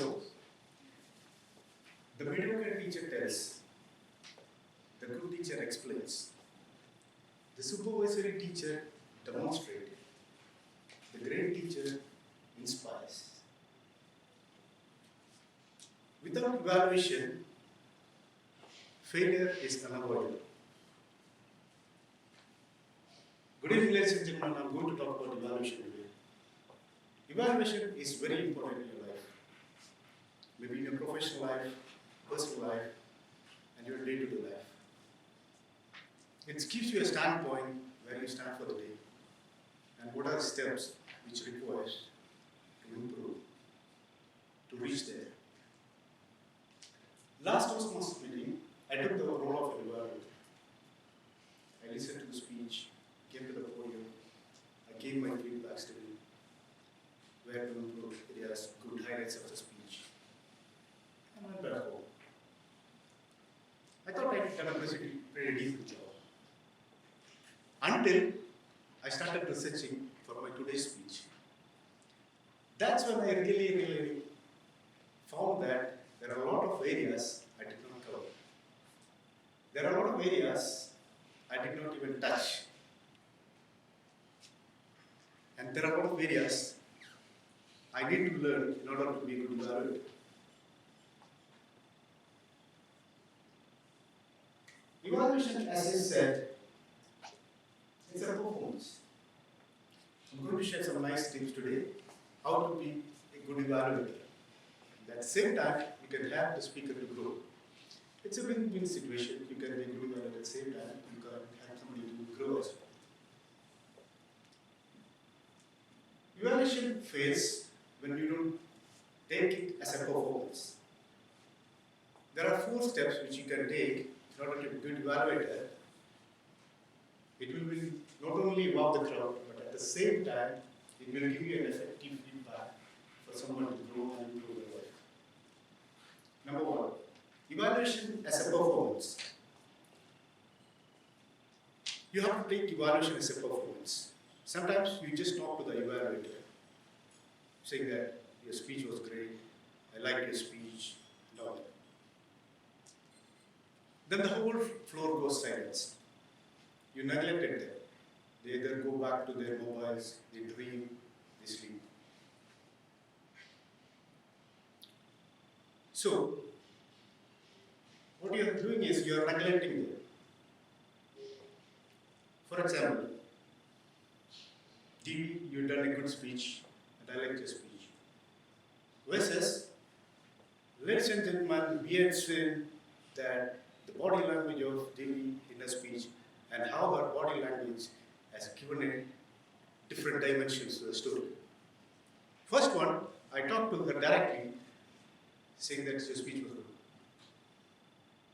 the mediocre teacher tells, the good teacher explains. The supervisory teacher demonstrates. The great teacher inspires. Without evaluation, failure is unavoidable. Good evening, ladies and gentlemen. I'm going to talk about evaluation today. Evaluation is very important in your life. Maybe in your professional life, personal life, and your day-to-day life. It gives you a standpoint where you stand for the day and what are the steps which requires to improve, to reach there. Last Toastmasters meeting, I took the role of evaluator. I listened to the speech, came to the podium, I gave my feedbacks to him, where to improve areas, good highlights of the speech, and went back home. I thought I had done a pretty decent job. Until I started researching for my today's speech. That's when I really found that there are a lot of areas I did not cover. There are a lot of areas I did not even touch. And there are a lot of areas I need to learn in order to be a good evaluator. Evaluation, as I said, it's a performance. I'm going to share some nice tips today how to be a good evaluator. At the same time, you can help the speaker to grow. It's a win-win situation. You can be a good evaluator at the same time, you can help somebody to grow as well. Evaluation fails when you don't take it as a performance. There are 4 steps which you can take in order to be a good evaluator. It will not only wow the crowd, but at the same time, it will give you an effective feedback for someone to grow and improve their life. Number 1, evaluation as a performance. You have to take evaluation as a performance. Sometimes you just talk to the evaluator, saying that your speech was great, I liked your speech, and all that. Then the whole floor goes silent. You neglected them. They either go back to their mobiles, they dream, they sleep. So, what you are doing is you are neglecting them. For example, DB, you've done a good speech, and I liked your speech. Versus, ladies and gentlemen, we had seen that the body language of DB in her speech and how her body language has given it different dimensions to the story. First one, I talked to her directly, saying that your speech was good.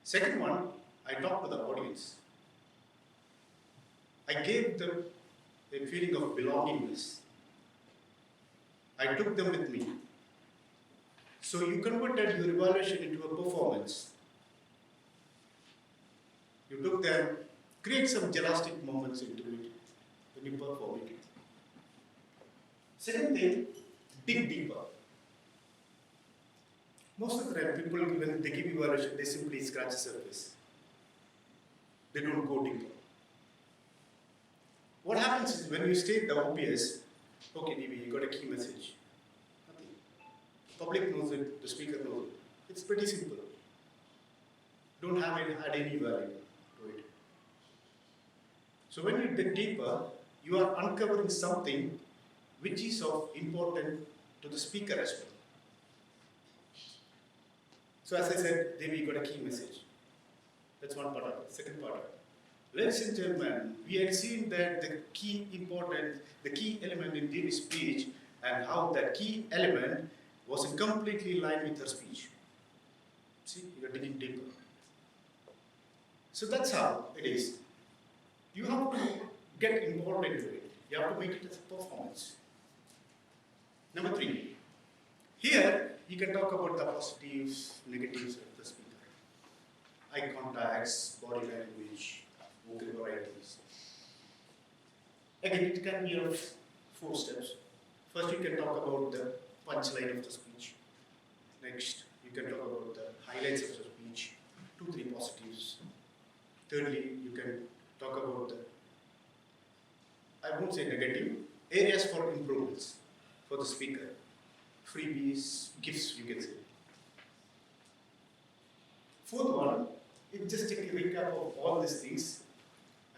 Second one, I talked to the audience. I gave them a feeling of belongingness. I took them with me. So you converted your evaluation into a performance. You took them, create some elastic moments into it when you perform it. Second thing, dig deeper. Most of the time, people, when they give evaluation, they simply scratch the surface. They don't go deeper. What happens is when you state the obvious, okay, DB, you got a key message. Nothing. The public knows it, the speaker knows it. It's pretty simple. Don't have add any value to it. So when you dig deeper, you are uncovering something which is of important to the speaker as well. So as I said, then we got a key message. That's one part of it. Second part of it. Ladies and gentlemen, we had seen that the key element in Devi's speech and how that key element was completely in line with her speech. See, you are digging deeper. So that's how it is. You have to get involved into it. You have to make it as a performance. Number 3. Here, you can talk about the positives, negatives of the speaker. Eye contacts, body language, vocal varieties. Again, it can be of 4 steps. First, you can talk about the punchline of the speech. Next, you can talk about the highlights of the speech, 2-3 positives. Thirdly, you can talk about the, I won't say negative, areas for improvements for the speaker. Freebies, gifts, you can say. Fourth one it's just a recap of all these things.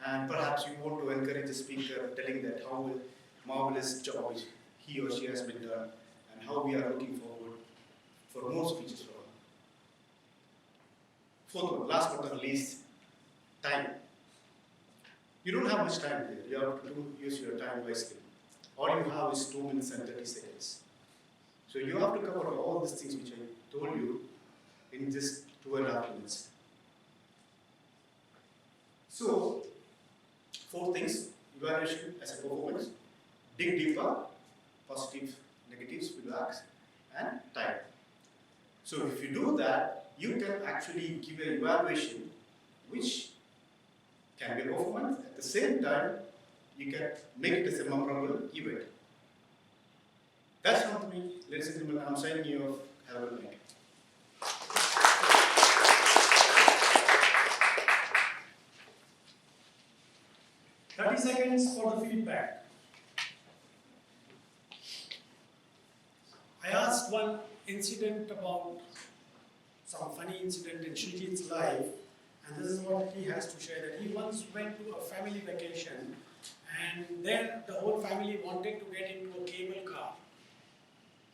And perhaps you want to encourage the speaker, telling that how marvelous job he or she has been done, and how we are looking forward for more speeches from her. Fourth one, last but not least, time. You don't have much time here. You have to use your time wisely. All you have is 2 minutes and 30 seconds. So you have to cover all these things which I told you in just 2.5 minutes. So, 4 things: evaluation as a performance, dig deeper, positive, negatives, feedbacks, and time. So if you do that, you can actually give an evaluation which can be a performance. At the same time, you can make it as a memorable event. That's not me, ladies and gentlemen. I'm signing you off. Have a good night. "30 seconds for the feedback." I asked one incident about some funny incident in Shrijit's life, and this is what he has to share, that he once went to a family vacation, and then the whole family wanted to get into a cable car.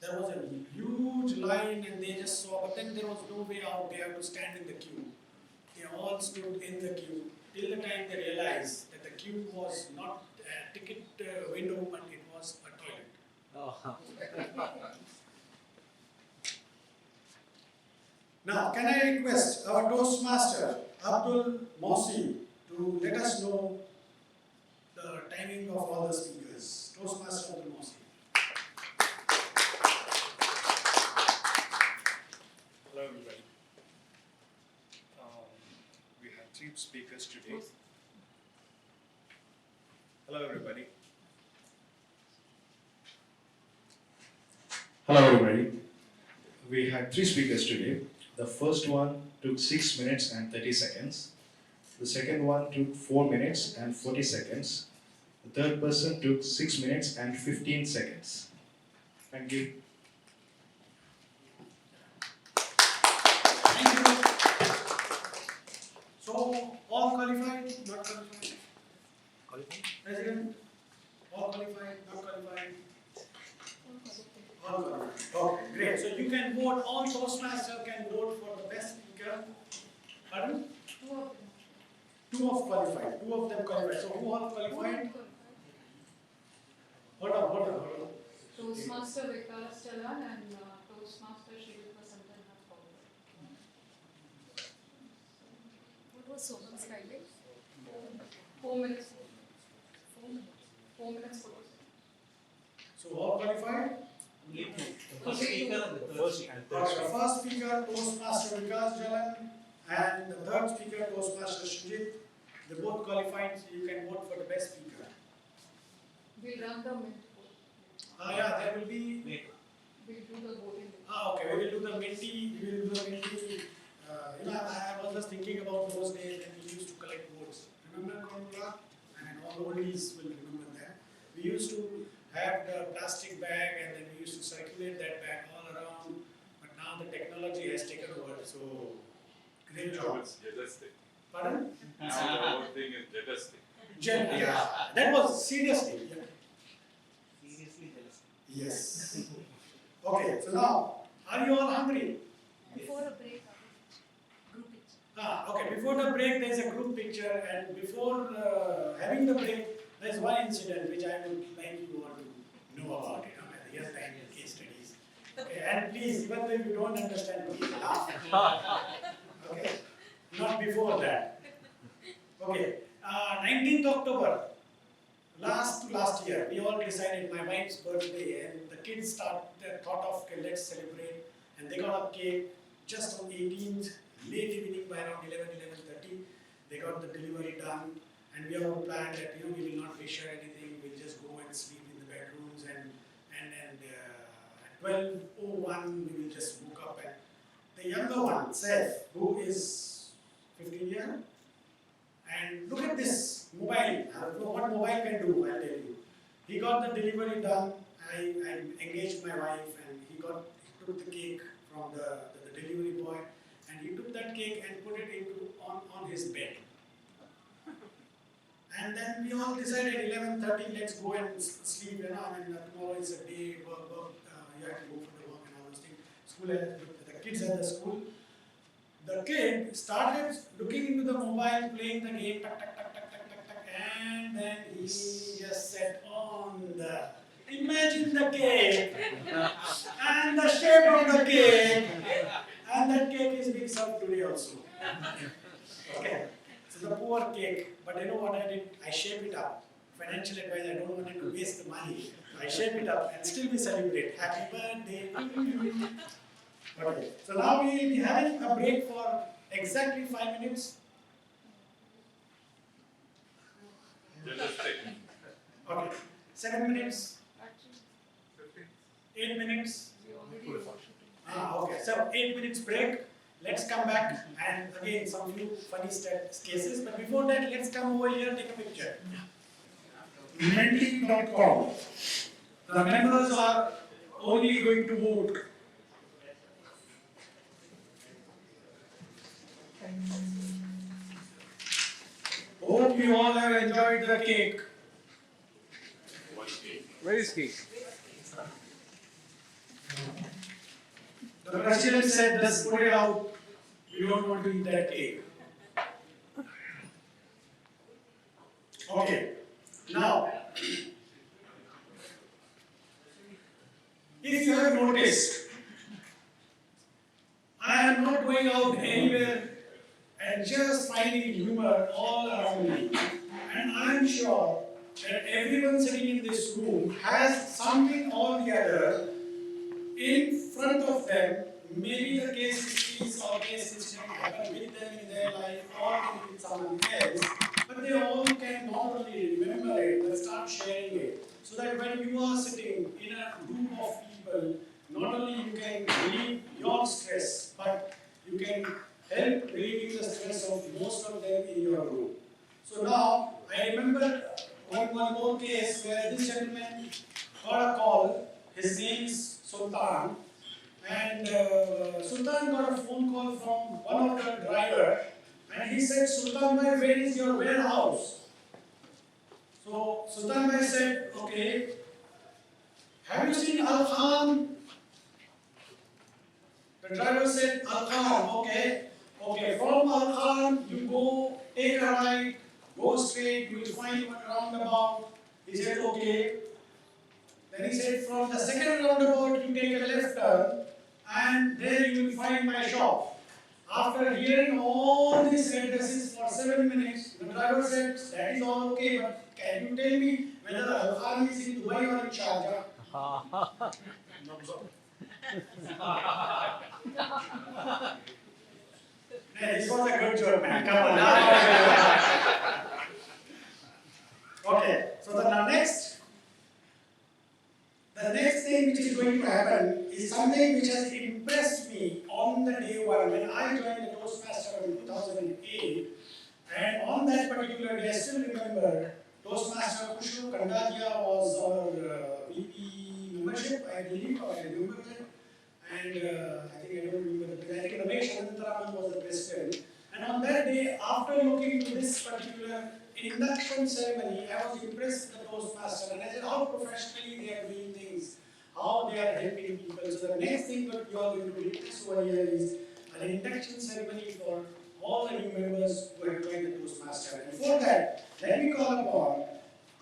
There was a huge line and they just saw, but then there was no way out. They had to stand in the queue. They all stood in the queue till the time they realized that the queue was not a ticket window, but it was a toilet. Now, can I request our Toastmaster, Abdul Mosi, to let us know the timing of all the speakers. Toastmaster Abdul Mosi. Hello everybody. We have 3 speakers today. Hello everybody. Hello everybody. We had 3 speakers today. The first one took 6 minutes and 30 seconds. The second one took 4 minutes and 40 seconds. The third person took 6 minutes and 15 seconds. Thank you. Thank you. So, all qualified, not qualified? Qualified? President? All qualified, not qualified? All qualified. Okay, great. So you can vote, all Toastmasters can vote for the best speaker. Pardon? 2 of them. 2 of qualified, 2 of them qualified. So who all qualified? Hold on. Toastmaster Vikas Chalan and Toastmaster Shivit Vasantan have followed. What was Soham's timing? 4 minutes. 4 minutes. 4 minutes for So all qualified? The first speaker and the first and third The first speaker, Toastmaster Vikas Jalan, and the third speaker, Toastmaster Shrijit. They both qualified, so you can vote for the best speaker. We'll run the mint. Yeah, there will be. We'll do the voting. Okay, we will do the minty. I was just thinking about those days when we used to collect votes. Remember Konula? And all the oldies will remember that. We used to have the plastic bag and then we used to circulate that bag all around. But now the technology has taken over, so great job. It's jealousy. Pardon? Now the whole thing is jealousy. Yeah, that was seriously. Yeah. Seriously jealous. Yes. Okay, so now, are you all hungry? Before a break, group picture. Okay, before the break there is a group picture, and before having the break there is one incident which I would like you all to know about. Here's the case studies. Okay, and please, even though you don't understand, please laugh. Okay, not before that. Okay, 19th October, last year, we all decided my wife's birthday, and the kids thought of, okay, let's celebrate, and they got a cake just on 18th, late evening by around 11:30. They got the delivery done, and we all planned that we will not share anything. We'll just go and sleep in the bedrooms, and at 12:01 we will just woke up, and the younger one, Seth, who is 15 years. And look at this mobile. What mobile can do, I'll tell you. He got the delivery done. I engaged my wife, and he took the cake from the delivery boy, and he took that cake and put it on on his bed. And then we all decided 11:30, let's go and sleep. You know, I mean, tomorrow is a day, work, you have to go for the work and all those things. School, the kids at the school. The kid started looking into the mobile, playing the game, tuck, tuck, tuck, tuck, tuck, tuck, tuck, and then he just sat on the. Imagine the cake and the shape of the cake, and that cake is being served today also. Okay. So the poor cake, but you know what I did? I shape it up. Financial advice, I don't want it to waste the money. I shape it up and still we celebrate. Happy birthday to you. Okay. So now we will be having a break for exactly 5 minutes. Okay. 7 minutes. 8 minutes. Okay. So 8 minutes break. Let's come back and again some few funny cases. But before that, let's come over here and take a picture. Menti.com. The members are only going to vote. Hope you all have enjoyed the cake. Where is cake? The president said, just put it out. We don't want to eat that cake. Okay. Now, if you have noticed, I am not going out anywhere and just finding humor all around me. And I am sure that everyone sitting in this room has something or the other in front of them. Maybe the case is or cases can happen with them in their life or maybe with someone else, but they all can not only remember it but start sharing it. So that when you are sitting in a group of people, not only you can relieve your stress, but you can help relieving the stress of most of them in your group. So now, I remember one more case where this gentleman got a call. His name is Sultan. And Sultan got a phone call from one of the driver, and he said, Sultan bhai, where is your warehouse? So Sultan bhai said, okay, have you seen Al Khan? The driver said, Al Khan, okay. Okay, from Al Khan, you go, take a right, go straight, you will find one roundabout. He said, okay. Then he said, from the second roundabout, you take a left turn, and there you will find my shop. After hearing all these addresses for 7 minutes, the driver said, that is all okay, but can you tell me whether Al Khan is in Dubai or in Sharjah? This was a good joke, man. Come on. Okay, so the next thing which is going to happen is something which has impressed me on the day one when I joined the Toastmasters in 2008. And on that particular day, I still remember Toastmaster Kushu Kandadia was our VP membership, I believe, or I remember that. And I think I don't remember the president. I think Ramesh Anantaraman was the president. And on that day, after looking into this particular induction ceremony, I was impressed with the Toastmaster. And I said how professionally they are doing things, how they are helping people. So the next thing that you are going to witness over here is an induction ceremony for all the new members who have joined the Toastmaster. And before that, let me call upon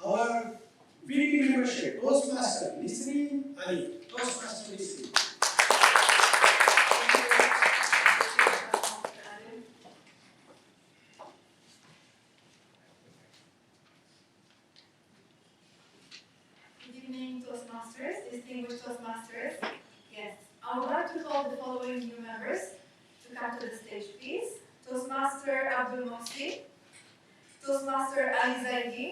our VP membership, Toastmaster Nisreen Ali. Toastmaster Nisreen. Good evening, Toastmasters, distinguished Toastmasters. Yes, I would like to call the following new members to come to the stage, please. Toastmaster Abdul Mohsi, Toastmaster Ali Zaidi,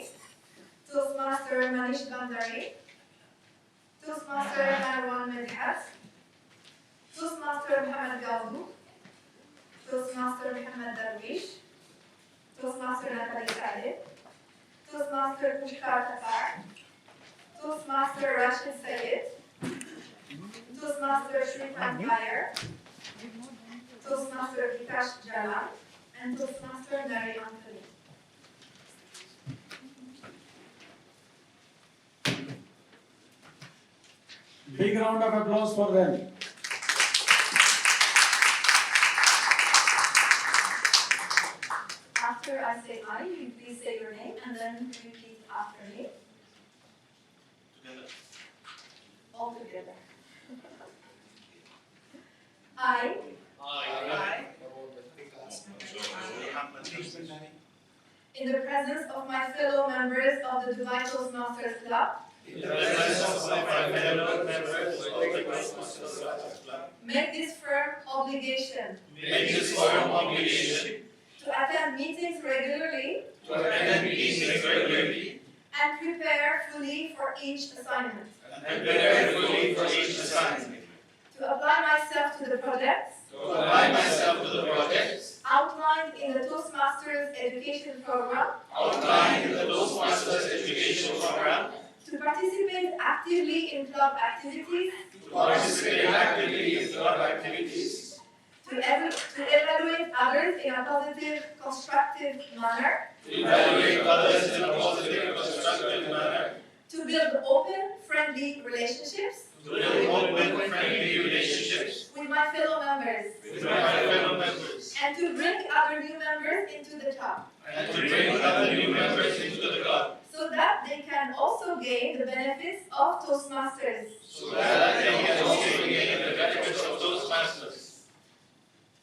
Toastmaster Manish Bandari, Toastmaster Marwan Medhat, Toastmaster Mohammed Galdu, Toastmaster Mohammed Darwish, Toastmaster Natalie Khalid, Toastmaster Pushkar Tatar, Toastmaster Rashid Sayed, Toastmaster Shrikant Iyer, Toastmaster Vikash Jalan, and Toastmaster Mary Anthony. Big round of applause for them. After I say I, you please say your name and then repeat after me. Together. All together. I. In the presence of my fellow members of the Dubai Toastmasters Club. Make this firm obligation. To attend meetings regularly. And prepare fully for each assignment. To apply myself to the projects. Outlined in the Toastmasters education program. To participate actively in club activities. To evaluate others in a positive, constructive manner. To build open, friendly relationships. With my fellow members. And to bring other new members into the club. So that they can also gain the benefits of Toastmasters.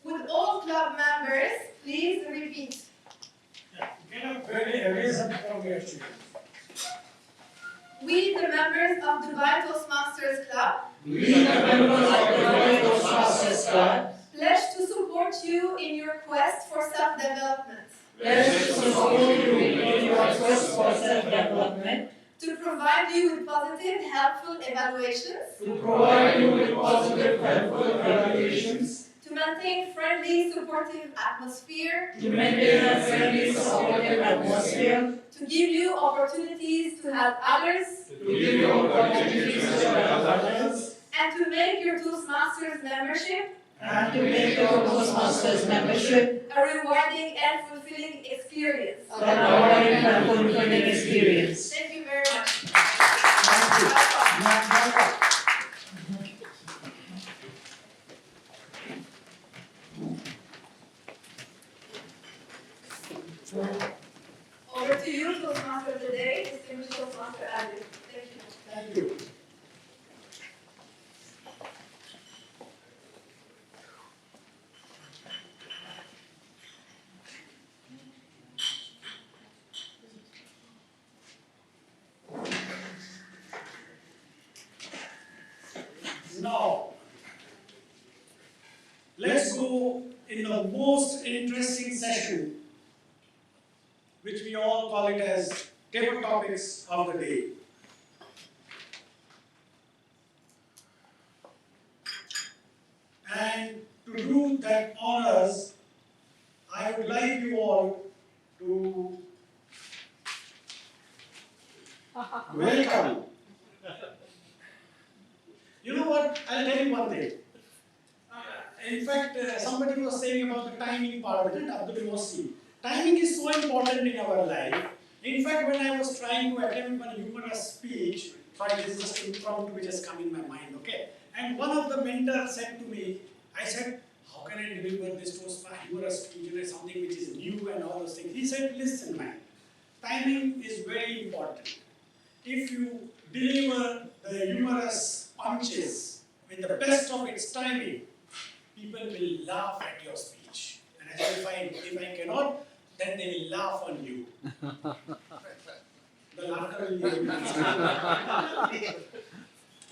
Would all club members please repeat? We, the members of Dubai Toastmasters Club, pledge to support you in your quest for self-development. To provide you with positive, helpful evaluations. To maintain friendly, supportive atmosphere. To give you opportunities to help others. And to make your Toastmasters membership. A rewarding and fulfilling experience. Thank you very much. Over to you, Toastmaster of the Day, distinguished Toastmaster Aadil. Thank you. Thank you. Now, let's go in the most interesting session, which we all call it as table topics of the day. And to do that honors, I would like you all to welcome. You know what? I'll tell you one thing. In fact, somebody was saying about the timing part of it, Abdul Mosi. Timing is so important in our life. In fact, when I was trying to attempt one humorous speech, sorry, this is just impromptu which has come in my mind, okay? And one of the mentors said to me, I said, how can I deliver this to a humorous speech, something which is new and all those things? He said, listen man, timing is very important. If you deliver the humorous punches with the best of its timing, people will laugh at your speech. And I said, if I cannot, then they will laugh on you. The laughter will be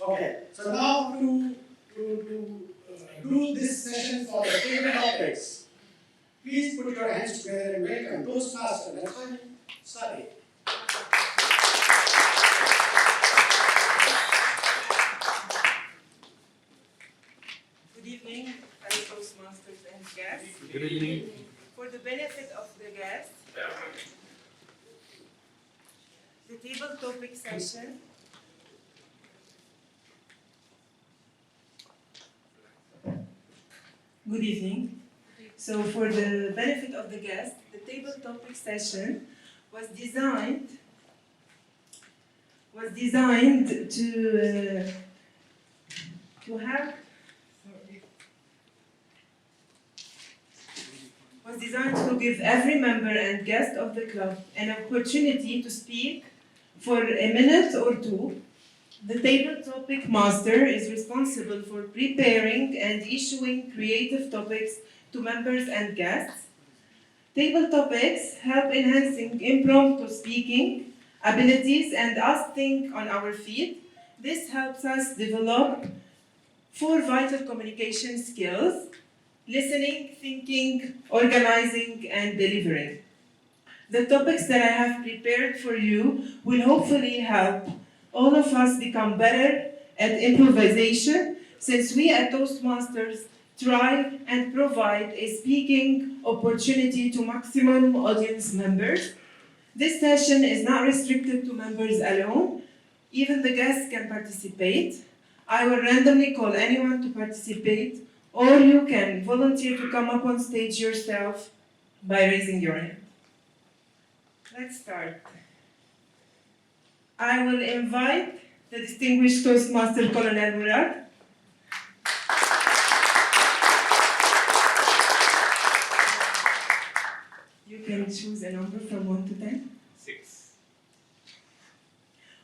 okay, so now to do this session for the table topics, please put your hands together and welcome Toastmaster Sari. Good evening, fellow Toastmasters and guests. Good evening. For the benefit of the guests, the table topic session Good evening. So for the benefit of the guests, the table topic session was designed to have was designed to give every member and guest of the club an opportunity to speak for a minute or two. The table topic master is responsible for preparing and issuing creative topics to members and guests. Table topics help enhancing impromptu speaking abilities and us think on our feet. This helps us develop 4 vital communication skills: listening, thinking, organizing, and delivering. The topics that I have prepared for you will hopefully help all of us become better at improvisation, since we at Toastmasters try and provide a speaking opportunity to maximum audience members. This session is not restricted to members alone. Even the guests can participate. I will randomly call anyone to participate, or you can volunteer to come up on stage yourself by raising your hand. Let's start. I will invite the distinguished Toastmaster Colonel Murad. You can choose a number from 1 to 10. 6.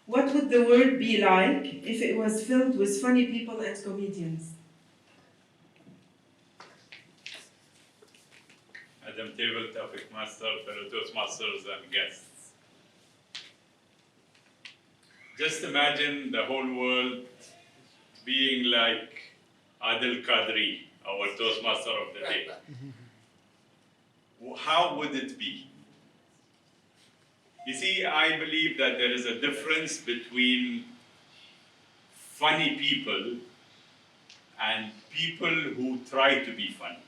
What would the world be like if it was filled with funny people and comedians? Madam Table Topic Master, fellow Toastmasters and guests. Just imagine the whole world being like Aadil Kadri, our Toastmaster of the day. How would it be? You see, I believe that there is a difference between funny people and people who try to be funny.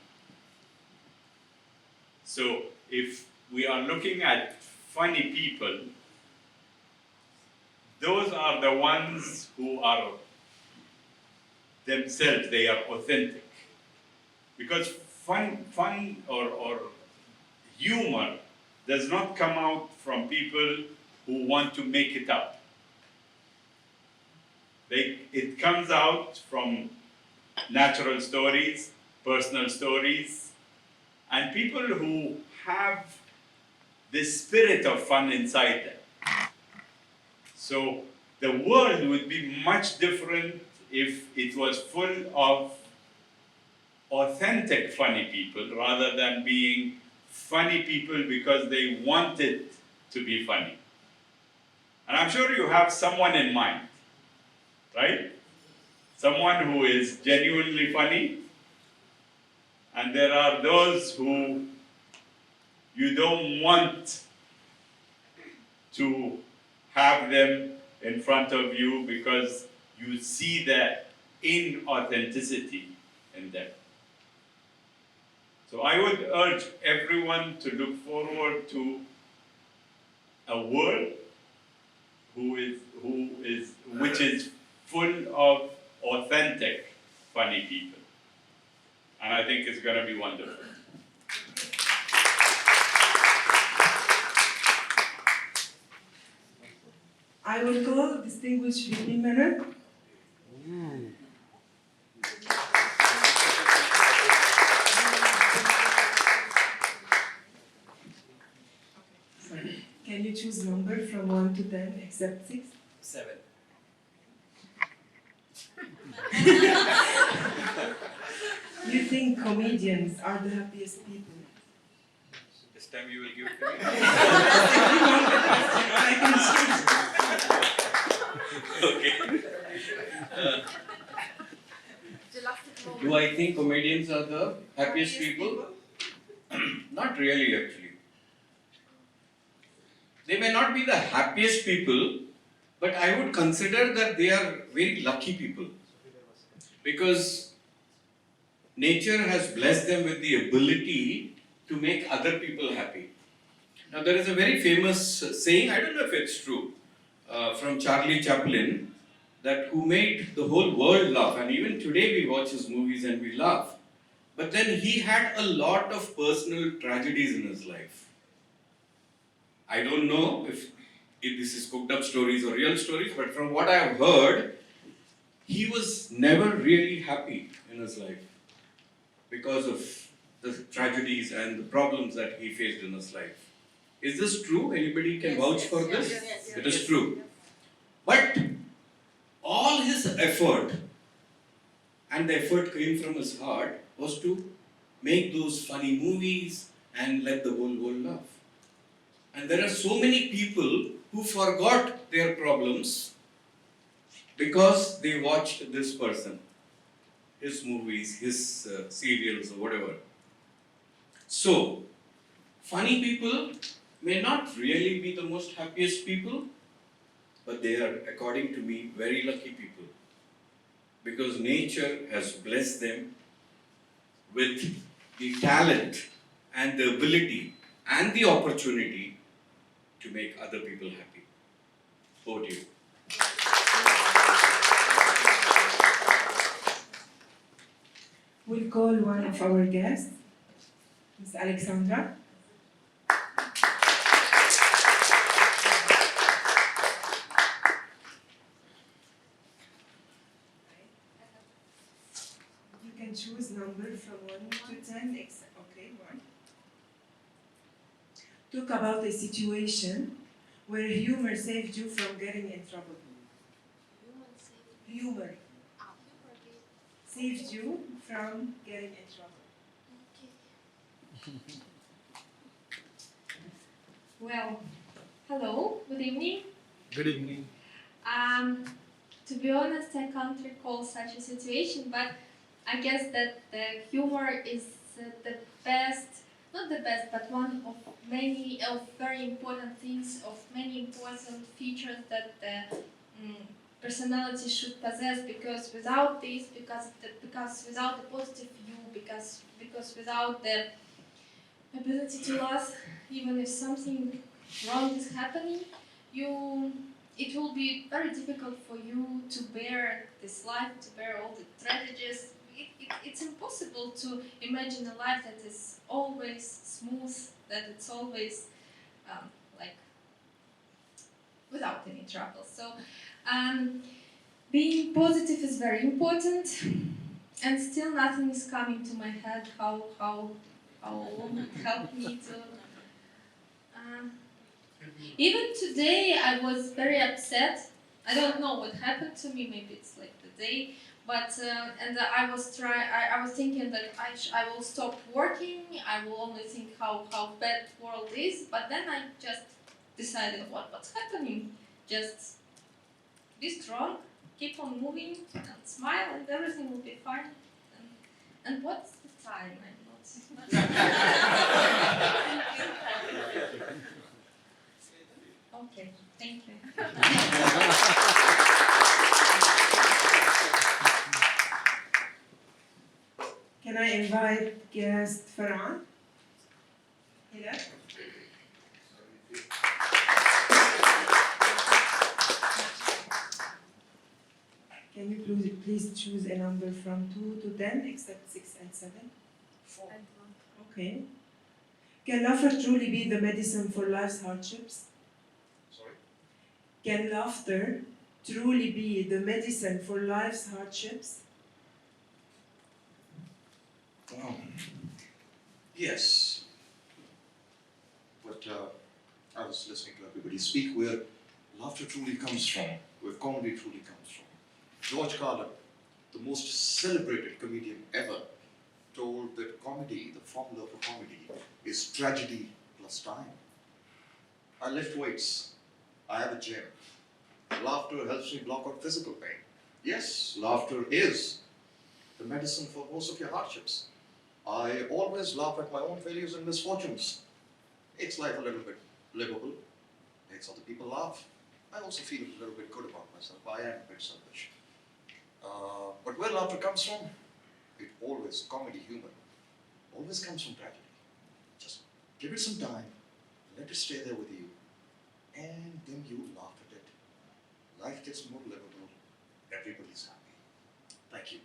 So if we are looking at funny people, those are the ones who are themselves, they are authentic. Because fun or humor does not come out from people who want to make it up. It comes out from natural stories, personal stories, and people who have this spirit of fun inside them. So the world would be much different if it was full of authentic funny people rather than being funny people because they wanted to be funny. And I'm sure you have someone in mind, right? Someone who is genuinely funny, and there are those who you don't want to have them in front of you because you see the inauthenticity in them. So I would urge everyone to look forward to a world which is full of authentic, funny people. And I think it's going to be wonderful. I will call distinguished VP Manor. Can you choose number from 1 to 10 except 6? 7. You think comedians are the happiest people? This time you will give it to me? Okay. Do I think comedians are the happiest people? Not really, actually. They may not be the happiest people, but I would consider that they are very lucky people. Because nature has blessed them with the ability to make other people happy. Now there is a very famous saying, I don't know if it's true, from Charlie Chaplin, that who made the whole world laugh, and even today we watch his movies and we laugh. But then he had a lot of personal tragedies in his life. I don't know if this is cooked up stories or real stories, but from what I have heard, he was never really happy in his life because of the tragedies and the problems that he faced in his life. Is this true? Anybody can vouch for this? It is true. But all his effort, and the effort came from his heart, was to make those funny movies and let the whole world laugh. And there are so many people who forgot their problems because they watched this person, his movies, his serials or whatever. So, funny people may not really be the most happiest people, but they are, according to me, very lucky people. Because nature has blessed them with the talent and the ability and the opportunity to make other people happy. Over to you. We'll call one of our guests, Ms. Alexandra. You can choose number from 1 to 10. Okay, 1. Talk about a situation where humor saved you from getting in trouble. Humor saved you from getting in trouble. Well, hello, good evening. Good evening. To be honest, I can't recall such a situation, but I guess that the humor is the best, not the best, but one of many very important things, of many important features that the personality should possess. Because without this, because without the positive view, because without the ability to laugh, even if something wrong is happening, it will be very difficult for you to bear this life, to bear all the tragedies. It's impossible to imagine a life that is always smooth, that it's always like without any trouble. So being positive is very important, and still nothing is coming to my head how it helped me to. Even today, I was very upset. I don't know what happened to me. Maybe it's like the day, but I was thinking that I will stop working. I will only think how bad the world is. But then I just decided what's happening. Just be strong, keep on moving, and smile, and everything will be fine. And what's the time? I'm not. Okay, thank you. Can I invite guest Farhan? Here. Can you please choose a number from 2 to 10, except 6 and 7? 4 and 1. Okay. Can laughter truly be the medicine for life's hardships? Sorry? Can laughter truly be the medicine for life's hardships? Yes. But I was listening to everybody speak where laughter truly comes from, where comedy truly comes from. George Carlin, the most celebrated comedian ever, told that comedy, the formula for comedy, is tragedy plus time. I lift weights. I have a gym. Laughter helps me block out physical pain. Yes, laughter is the medicine for most of your hardships. I always laugh at my own failures and misfortunes. Makes life a little bit livable. Makes other people laugh. I also feel a little bit good about myself. I am a bit selfish. But where laughter comes from, it always, comedy, humor, always comes from tragedy. Just give it some time, let it stay there with you, and then you laugh at it. Life gets more livable, everybody's happy. Thank you.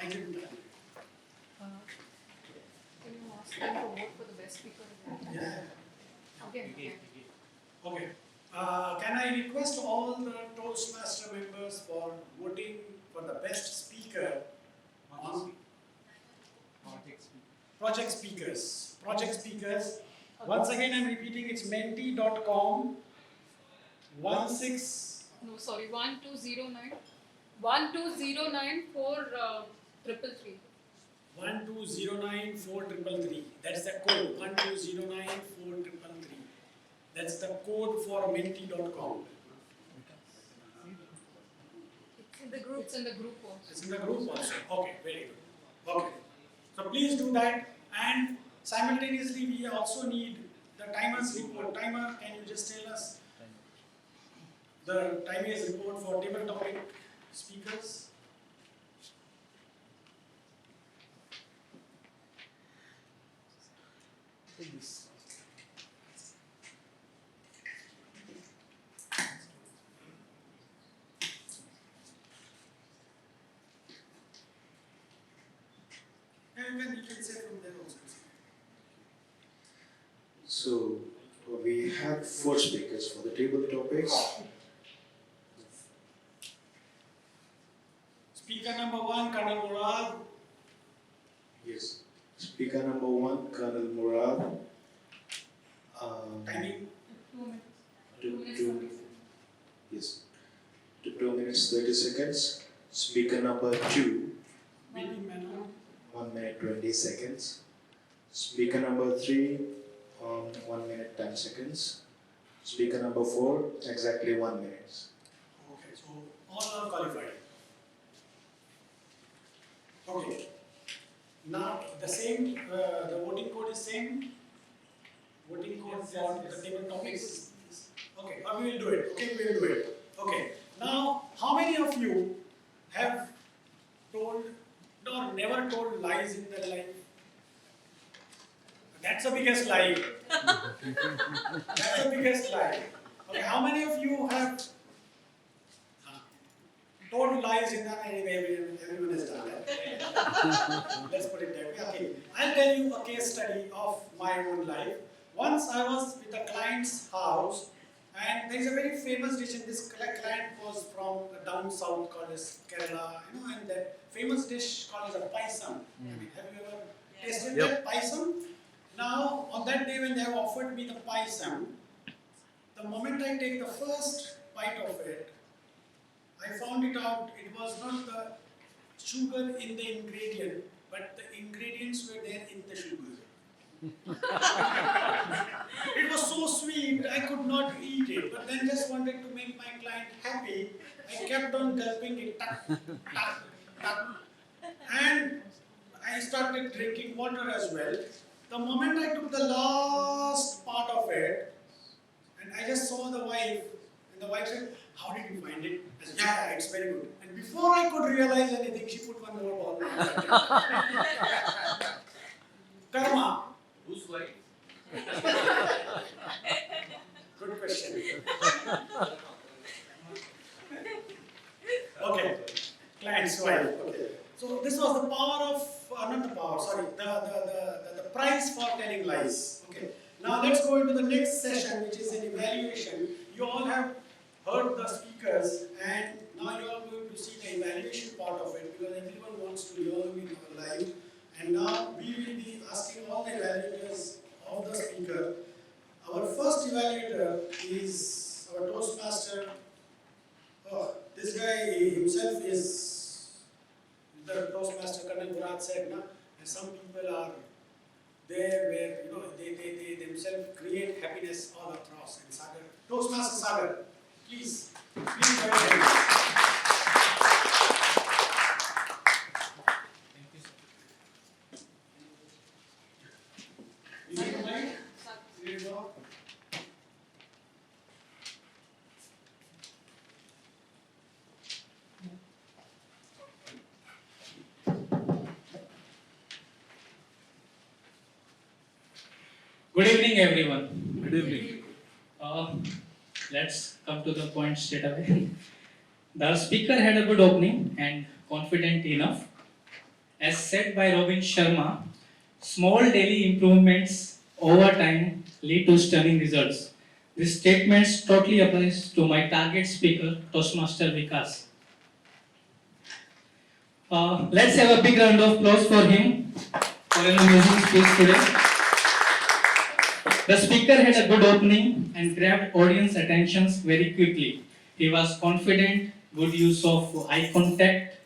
Executive candidate. Can you ask them to vote for the best speaker? Yeah. Okay. Okay. Can I request all the Toastmaster members for voting for the best speaker on project speakers? Project speakers. Once again, I'm repeating, it's menti.com 1209. 1209 for 333. 1209 4333. That's the code. 1209 4333. That's the code for menti.com. It's in the group. It's in the group also. It's in the group also. Okay, very good. Okay. So please do that. And simultaneously, we also need the timer's report. Timer, can you just tell us the timer's report for table topic speakers? And then you can say from there also. So we have 4 speakers for the table topics. Speaker number 1, Colonel Murad. Yes. Speaker number 1, Colonel Murad. Timing? 2 minutes. Yes. 2 minutes 30 seconds. Speaker number 2, 1 minute 20 seconds. Speaker number 3, 1 minute 10 seconds. Speaker number 4, exactly 1 minute. Okay, so all are qualified. Okay. Now the same, the voting code is same. Voting code for the table topics. Okay, we will do it. Okay, we will do it. Okay. Now, how many of you have told or never told lies in their life? That's the biggest lie. That's the biggest lie. Okay, how many of you have told lies in that? Anyway, everyone has done that. Let's put it that way. Okay, I'll tell you a case study of my own life. Once I was with a client's house, and there is a very famous dish, and this client was from down south called as Kerala, and that famous dish called as a paisam. I mean, have you ever tasted that paisam? Now, on that day when they have offered me the paisam, the moment I take the first bite of it, I found it out, it was not the sugar in the ingredient, but the ingredients were there in the sugar. It was so sweet, I could not eat it, but then just wanted to make my client happy, I kept on gulping it, tuck, tuck, tuck, and I started drinking water as well. The moment I took the last part of it, and I just saw the wife, and the wife said, "How did you find it?" I said, "Yeah, it's very good." And before I could realize anything, she put one more ball. Karma. Whose wife? Good question. Okay, client's wife. Okay. So this was the power of, not the power, sorry, the price for telling lies. Okay. Now let's go into the next session, which is an evaluation. You all have heard the speakers, and now you are going to see the evaluation part of it, because everyone wants to learn it live. And now we will be asking all the evaluators of the speaker. Our first evaluator is our Toastmaster. Oh, this guy himself is the Toastmaster, Colonel Murad said, na? And some people are there where they themselves create happiness all across. And Sagar, Toastmaster Sagar, please join hands. Good evening, everyone. Good evening. Let's come to the point straight away. The speaker had a good opening and confident enough. As said by Robin Sharma, small daily improvements over time lead to stunning results. This statement totally applies to my target speaker, Toastmaster Vikas. Let's have a big round of applause for him for an amazing speech today. The speaker had a good opening and grabbed audience attentions very quickly. He was confident, good use of eye contact,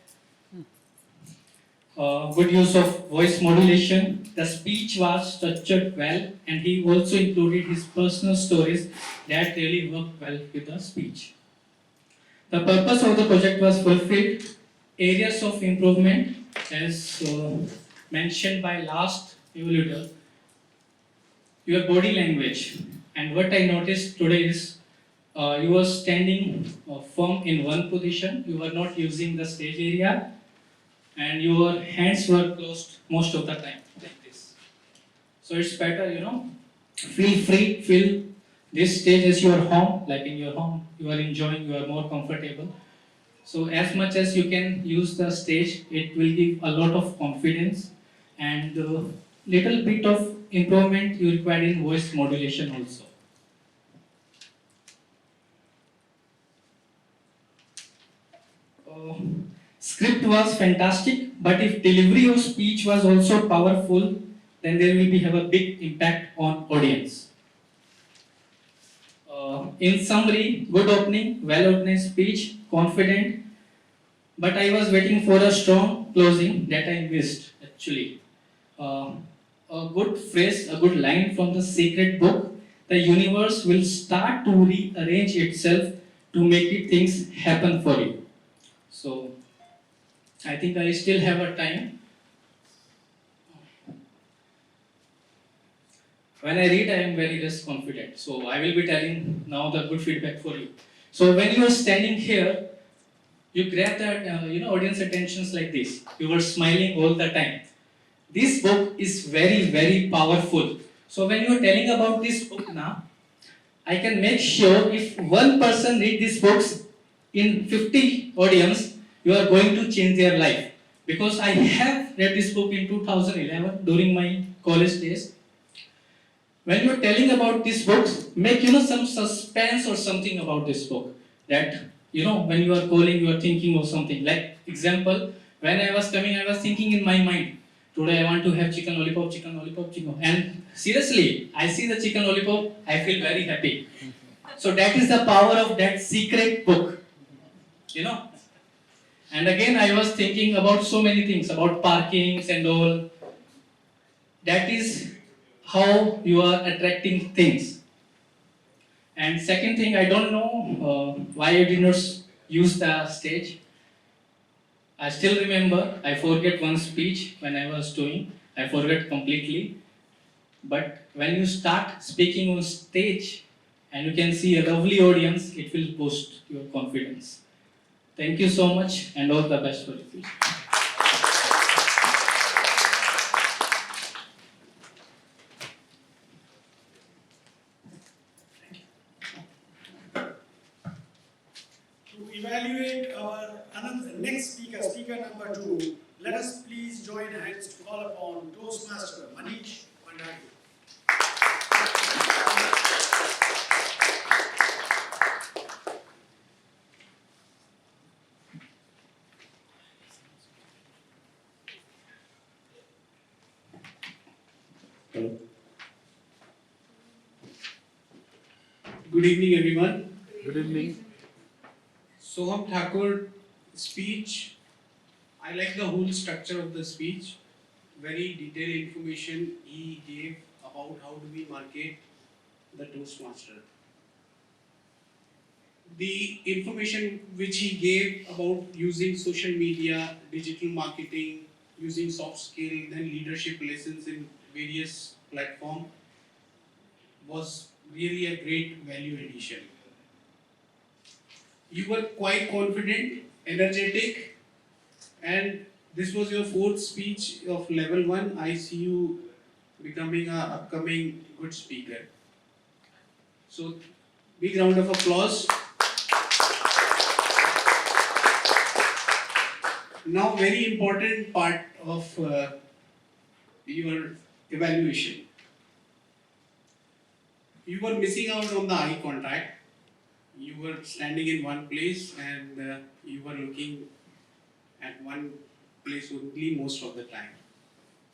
good use of voice modulation. The speech was structured well, and he also included his personal stories that really worked well with the speech. The purpose of the project was fulfilled. Areas of improvement, as mentioned by last evaluator, your body language. And what I noticed today is you were standing firm in one position, you were not using the stage area, and your hands were closed most of the time, like this. So it's better, feel free, feel this stage as your home, like in your home, you are enjoying, you are more comfortable. So as much as you can use the stage, it will give a lot of confidence and little bit of improvement you require in voice modulation also. Script was fantastic, but if delivery of speech was also powerful, then there will have a big impact on audience. In summary, good opening, well-organized speech, confident, but I was waiting for a strong closing that I missed actually. A good phrase, a good line from the sacred book, the universe will start to rearrange itself to make it things happen for you. So, I think I still have a time. When I read, I am very less confident. So, I will be telling now the good feedback for you. So, when you are standing here, you grab that audience attentions like this. You were smiling all the time. This book is very, very powerful. So when you are telling about this book now, I can make sure if one person read these books in 50 audience, you are going to change their life. Because I have read this book in 2011 during my college days. When you are telling about these books, make some suspense or something about this book. That when you are calling, you are thinking of something. Like example, when I was coming, I was thinking in my mind. Today I want to have chicken lollipop, chicken lollipop, chicken. And seriously, I see the chicken lollipop, I feel very happy. So that is the power of that secret book. And again, I was thinking about so many things, about parkings and all. That is how you are attracting things. And second thing, I don't know why I did not use the stage. I still remember, I forget one speech when I was doing, I forget completely. But when you start speaking on stage and you can see a lovely audience, it will boost your confidence. Thank you so much and all the best for the future. To evaluate our next speaker, speaker number 2, let us please join hands to call upon Toastmaster Manish Bhandari. Hello. Good evening, everyone. Good evening. Soham Thakur speech. I like the whole structure of the speech. Very detailed information he gave about how do we market the Toastmaster. The information which he gave about using social media, digital marketing, using soft skill, then leadership lessons in various platforms was really a great value addition. You were quite confident, energetic, and this was your 4th speech of level 1. I see you becoming an upcoming good speaker. So, big round of applause. Now, very important part of your evaluation. You were missing out on the eye contact. You were standing in one place and you were looking at one place only most of the time.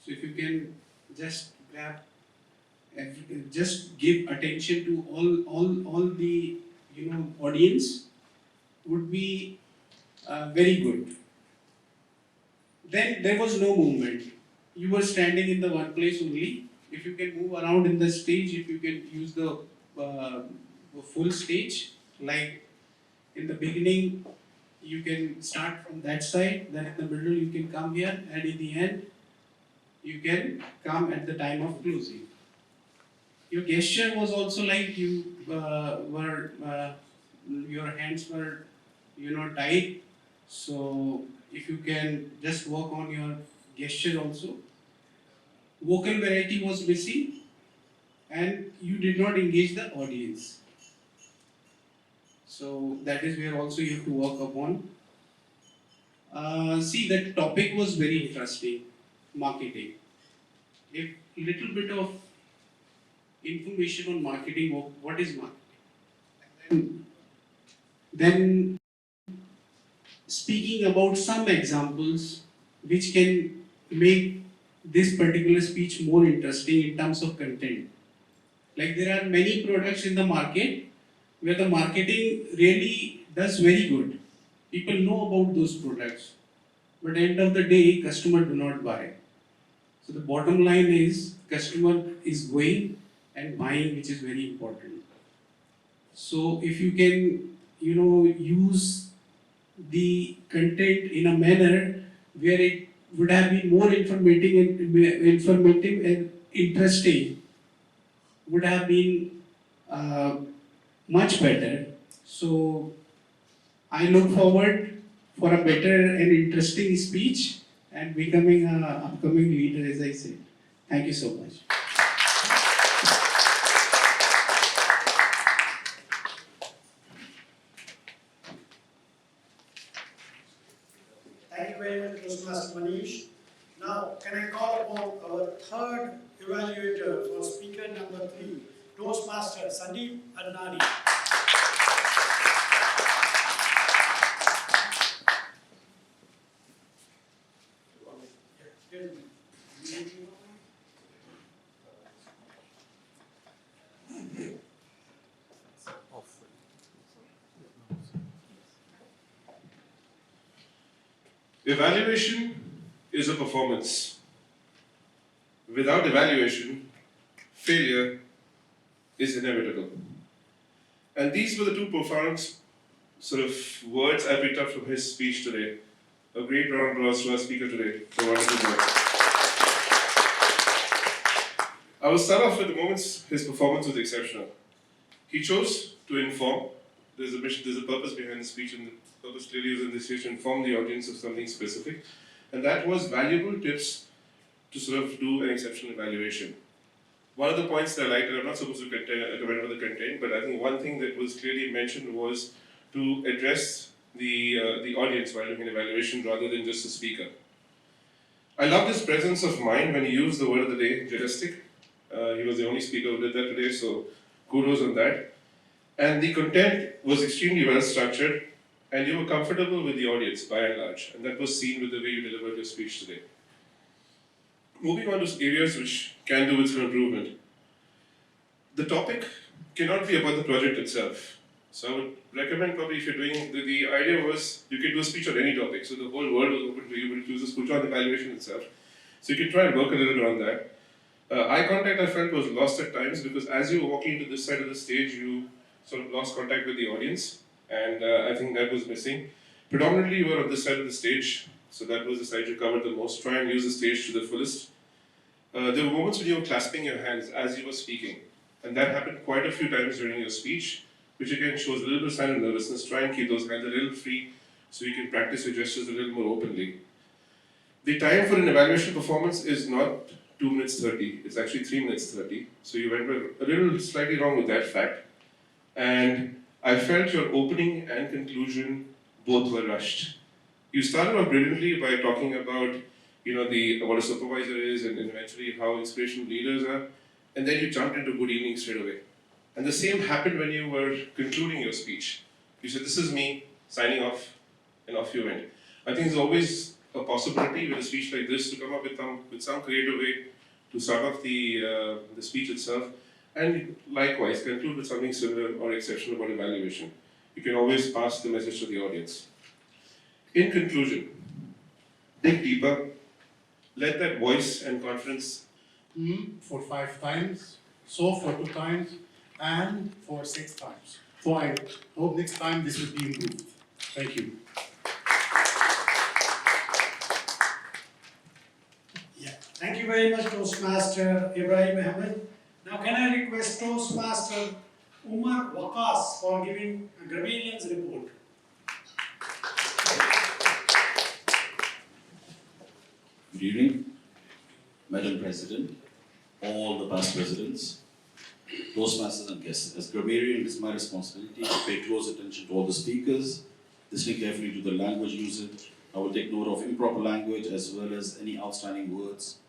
So if you can just grab, just give attention to all the audience, would be very good. Then there was no movement. You were standing in the one place only. If you can move around in the stage, if you can use the full stage, like in the beginning, you can start from that side, then in the middle you can come here, and in the end, you can come at the time of closing. Your gesture was also like you your hands were, tight. So if you can just work on your gesture also. Vocal variety was missing, and you did not engage the audience. So that is where also you have to work upon. See, that topic was very interesting, marketing. If little bit of information on marketing, what is marketing? Then speaking about some examples which can make this particular speech more interesting in terms of content. Like there are many products in the market where the marketing really does very good. People know about those products, but at the end of the day, customer do not buy. So the bottom line is customer is going and buying, which is very important. So if you can, use the content in a manner where it would have been more informative and interesting, would have been much better. So I look forward for a better and interesting speech and becoming an upcoming leader, as I said. Thank you so much. Thank you very much, Toastmaster Manish. Now, can I call upon our third evaluator for speaker number 3, Toastmaster Sandeep Adnani. Evaluation is a performance. Without evaluation, failure is inevitable. And these were the two profound sort of words I picked up from his speech today. A great round of applause to our speaker today for wonderful work. I will start off with the moments his performance was exceptional. He chose to inform. There's a mission, there's a purpose behind the speech, and the purpose clearly was in this case to inform the audience of something specific. And that was valuable tips to sort of do an exceptional evaluation. One of the points that I liked, and I'm not supposed to comment on the content, but I think one thing that was clearly mentioned was to address the audience while doing an evaluation rather than just the speaker. I loved his presence of mind when he used the word of the day, majestic. He was the only speaker who did that today, so kudos on that. And the content was extremely well structured, and you were comfortable with the audience by and large, and that was seen with the way you delivered your speech today. Moving on to areas which can do with some improvement. The topic cannot be about the project itself. So I would recommend probably if you're doing, the idea was you could do a speech on any topic, so the whole world was open to you, but choose a speech on the evaluation itself. So you can try and work a little bit on that. Eye contact I felt was lost at times because as you were walking to this side of the stage, you sort of lost contact with the audience, and I think that was missing. Predominantly you were on this side of the stage, so that was the side you covered the most. Try and use the stage to the fullest. There were moments when you were clasping your hands as you were speaking, and that happened quite a few times during your speech, which again shows a little bit of sign of nervousness. Try and keep those hands a little free so you can practice your gestures a little more openly. The time for an evaluation performance is not 2 minutes 30, it's actually 3 minutes 30. So you went a little slightly wrong with that fact. And I felt your opening and conclusion both were rushed. You started off brilliantly by talking about, what a supervisor is and eventually how inspirational leaders are, and then you jumped into good evening straight away. And the same happened when you were concluding your speech. You said, "This is me signing off," and off you went. I think there's always a possibility with a speech like this to come up with some creative way to start off the speech itself, and likewise conclude with something similar or exceptional about evaluation. You can always pass the message to the audience. In conclusion, dig deeper, let that voice and confidence for 5 times, so for 2 times, and for 6 times. So I hope next time this will be improved. Thank you. Yeah, thank you very much, Toastmaster Ibrahim Ahmed. Now, can I request Toastmaster Umar Waqas for giving a grammarian's report? Good evening, Madam President, all the past presidents, Toastmasters and guests. As grammarian, it is my responsibility to pay close attention to all the speakers, listening carefully to the language usage. I will take note of improper language as well as any outstanding words,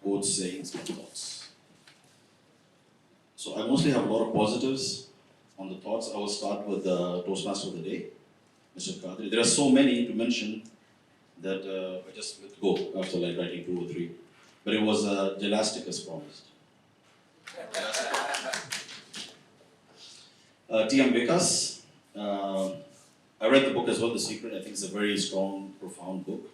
quotes, sayings, and thoughts. So I mostly have a lot of positives on the thoughts. I will start with the Toastmaster of the day, Mr. Kadri. There are so many to mention that I just let go after like writing 2 or 3. But it was elastic as promised. TM Bekas, I read the book as well, The Secret. I think it's a very strong, profound book.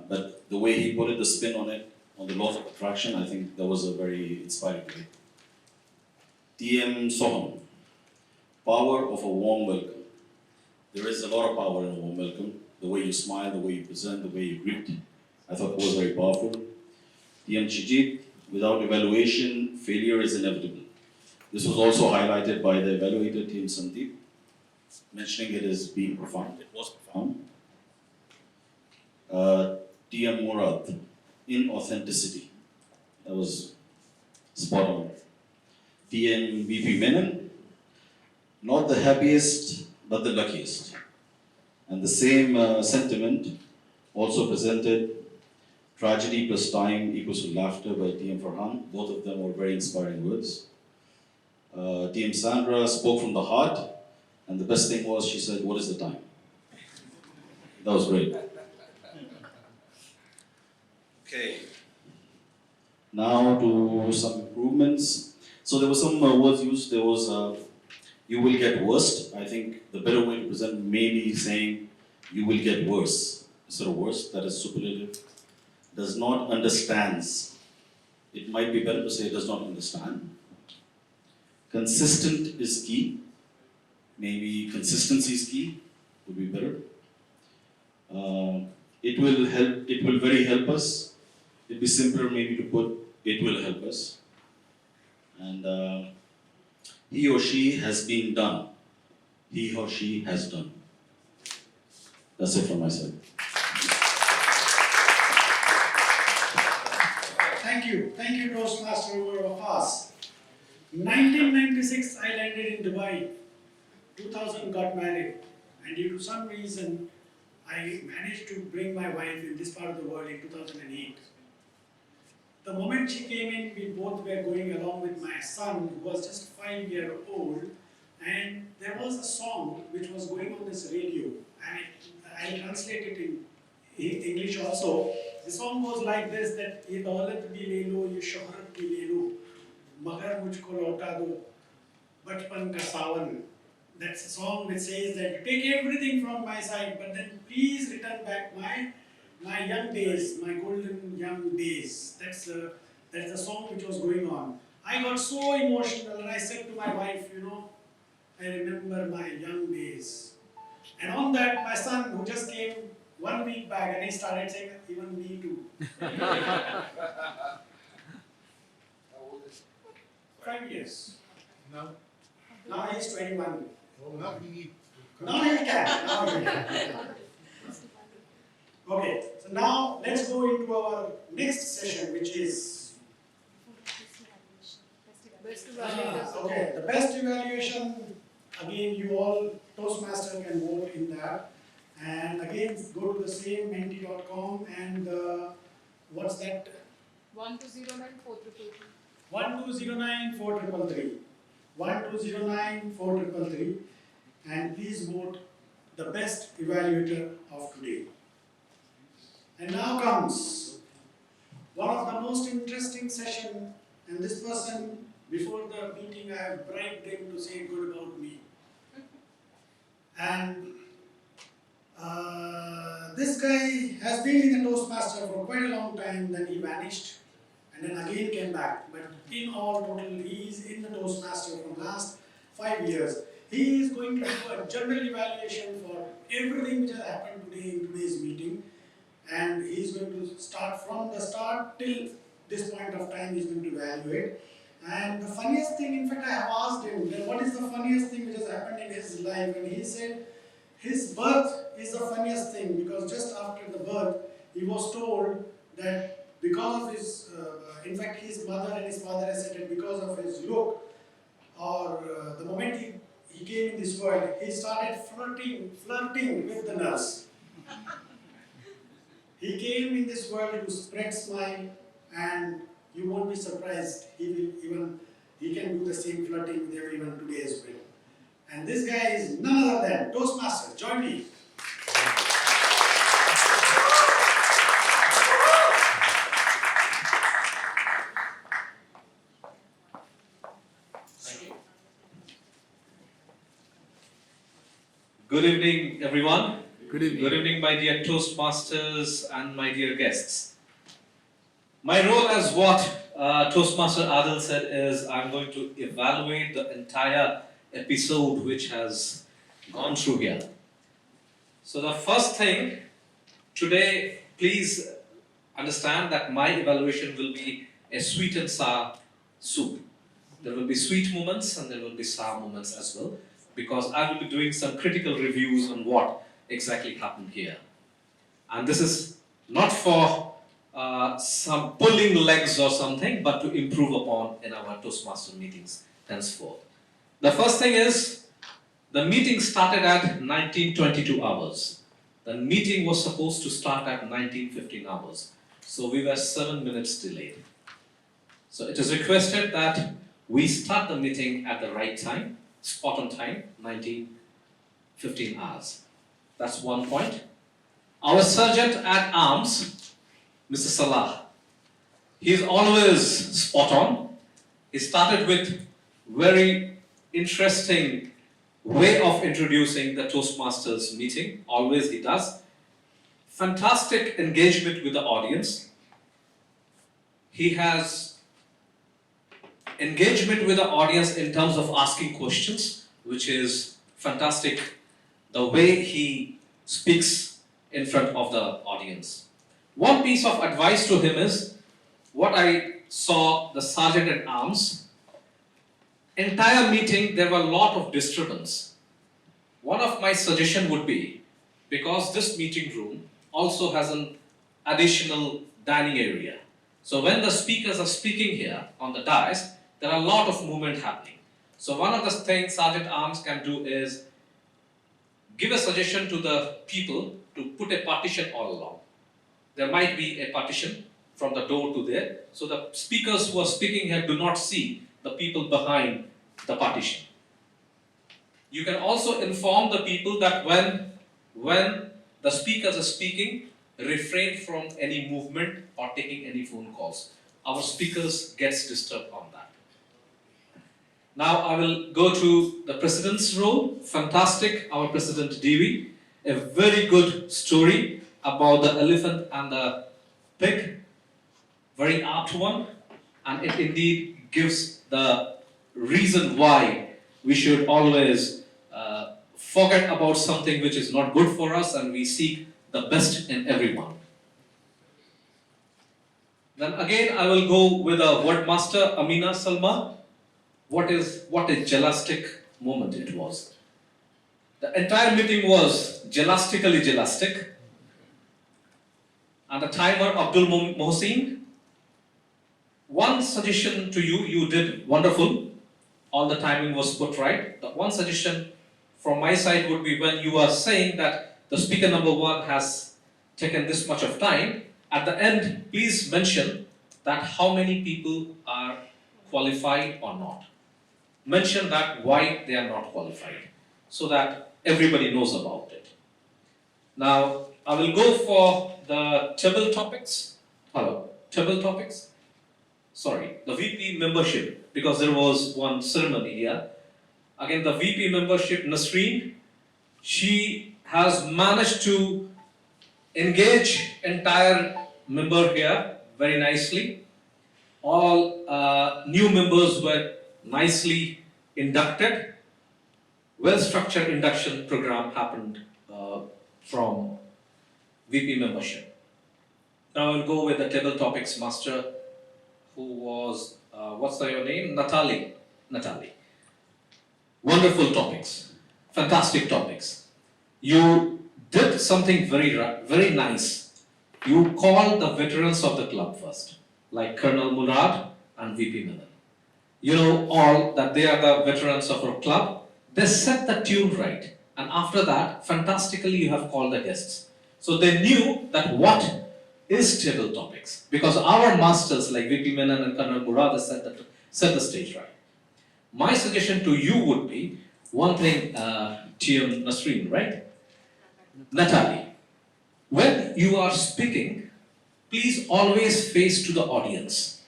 But the way he put it, the spin on it, on the laws of attraction, I think that was a very inspiring way. TM Soham, power of a warm welcome. There is a lot of power in a warm welcome. The way you smile, the way you present, the way you greet. I thought it was very powerful. TM Chijit, without evaluation, failure is inevitable. This was also highlighted by the evaluator, TM Sandeep, mentioning it as being profound. It was profound. TM Murad, inauthenticity. That was spot on. TM BP Menon, not the happiest, but the luckiest. And the same sentiment also presented Tragedy plus time equals to laughter by TM Farhan. Both of them were very inspiring words. TM Sandra spoke from the heart, and the best thing was she said, "What is the time?" That was great. Okay. Now to some improvements. So there were some words used. There was, "you will get worst." I think the better way to present may be saying, "you will get worse." Instead of worse, that is superlative. Does not understands. It might be better to say does not understand. Consistent is key. Maybe consistency is key, would be better. It will help, it will very help us. It'd be simpler maybe to put it will help us. And he or she has been done. He or she has done. That's it from my side. Thank you, Toastmaster Waqas. 1996, I landed in Dubai. 2000, got married, and due to some reason, I managed to bring my wife in this part of the world in 2008. The moment she came in, we both were going along with my son, who was just 5 years old, and there was a song which was going on this radio, and I'll translate it in English also. The song goes like this, that ye daulat bhi le lo, ye shohrat bhi le lo, magar mujhko lauta do, bachpan ka sawan. That's a song which says that take everything from my side, but then please return back my young days, my golden young days. That's the song which was going on. I got so emotional and I said to my wife, I remember my young days. And on that, my son, who just came 1 week back, and he started saying, even me too. 5 years. Now he's 21. Oh, now we need. Now he can. Okay, so now let's go into our next session, which is okay, the best evaluation. Again, you all Toastmaster can vote in that. And again, go to the same menti.com and what's that? 12094333. 12094333. 12094333. And please vote the best evaluator of today. And now comes one of the most interesting session, and this person, before the meeting, I have bribed him to say good about me. And this guy has been in the Toastmaster for quite a long time, then he vanished, and then again came back. But in all total, he is in the Toastmaster from last 5 years. He is going to do a general evaluation for everything which has happened today in today's meeting. And he is going to start from the start till this point of time, he is going to evaluate. And the funniest thing, in fact, I have asked him, that what is the funniest thing which has happened in his life? And he said, his birth is the funniest thing, because just after the birth, he was told that because of his, in fact, his mother and his father has said that because of his look, or the moment he came in this world, he started flirting with the nurse. He came in this world to spread smile, and you won't be surprised, he can do the same flirting with everyone today as well. And this guy is none other than Toastmasters. Join me. Good evening, everyone. Good evening. Good evening, my dear Toastmasters and my dear guests. My role as what Toastmaster Aadil said is I'm going to evaluate the entire episode which has gone through here. So the first thing today, please understand that my evaluation will be a sweet and sour soup. There will be sweet moments and there will be sour moments as well, because I will be doing some critical reviews on what exactly happened here. And this is not for some pulling legs or something, but to improve upon in our Toastmaster meetings henceforth. The first thing is, the meeting started at 19:22 hours. The meeting was supposed to start at 19:15 hours. So we were 7 minutes delayed. So it is requested that we start the meeting at the right time, spot on time, 19:15 hours. That's one point. Our Sergeant at Arms, Mr. Salah, he is always spot on. He started with very interesting way of introducing the Toastmasters meeting. Always he does. Fantastic engagement with the audience. He has engagement with the audience in terms of asking questions, which is fantastic. The way he speaks in front of the audience. One piece of advice to him is, what I saw the Sergeant at Arms, entire meeting there were a lot of disturbance. One of my suggestion would be, because this meeting room also has an additional dining area. So when the speakers are speaking here on the dais, there are a lot of movement happening. So one of the things Sergeant Arms can do is give a suggestion to the people to put a partition all along. There might be a partition from the door to there, so the speakers who are speaking here do not see the people behind the partition. You can also inform the people that when the speakers are speaking, refrain from any movement or taking any phone calls. Our speakers gets disturbed on that. Now I will go to the President's role. Fantastic, our President Devi. A very good story about the elephant and the pig. Very apt one. And it indeed gives the reason why we should always forget about something which is not good for us, and we seek the best in everyone. Then again I will go with a word master, Amina Salma. What a jelastic moment it was. The entire meeting was jelastically jelastic. And the timer, Abdul Mohsin, one suggestion to you, you did wonderful. All the timing was put right. The one suggestion from my side would be, when you are saying that the speaker number 1 has taken this much of time, at the end, please mention that how many people are qualified or not. Mention that why they are not qualified, so that everybody knows about it. Now, I will go for the table topics. Hello, table topics? Sorry, the VP membership, because there was one ceremony here. Again, the VP membership, Nasreen, she has managed to engage entire member here very nicely. All new members were nicely inducted. Well-structured induction program happened from VP membership. Now I'll go with the table topics master, who was, what's your name? Natalie. Wonderful topics, fantastic topics. You did something very nice. You called the veterans of the club first, like Colonel Murad and VP Menon. You know all that they are the veterans of our club. They set the tune right, and after that, fantastically you have called the guests. So they knew that what is table topics, because our masters like VP Menon and Colonel Murad set the stage right. My suggestion to you would be one thing, TM Nasreen, right? Natalie, when you are speaking, please always face to the audience.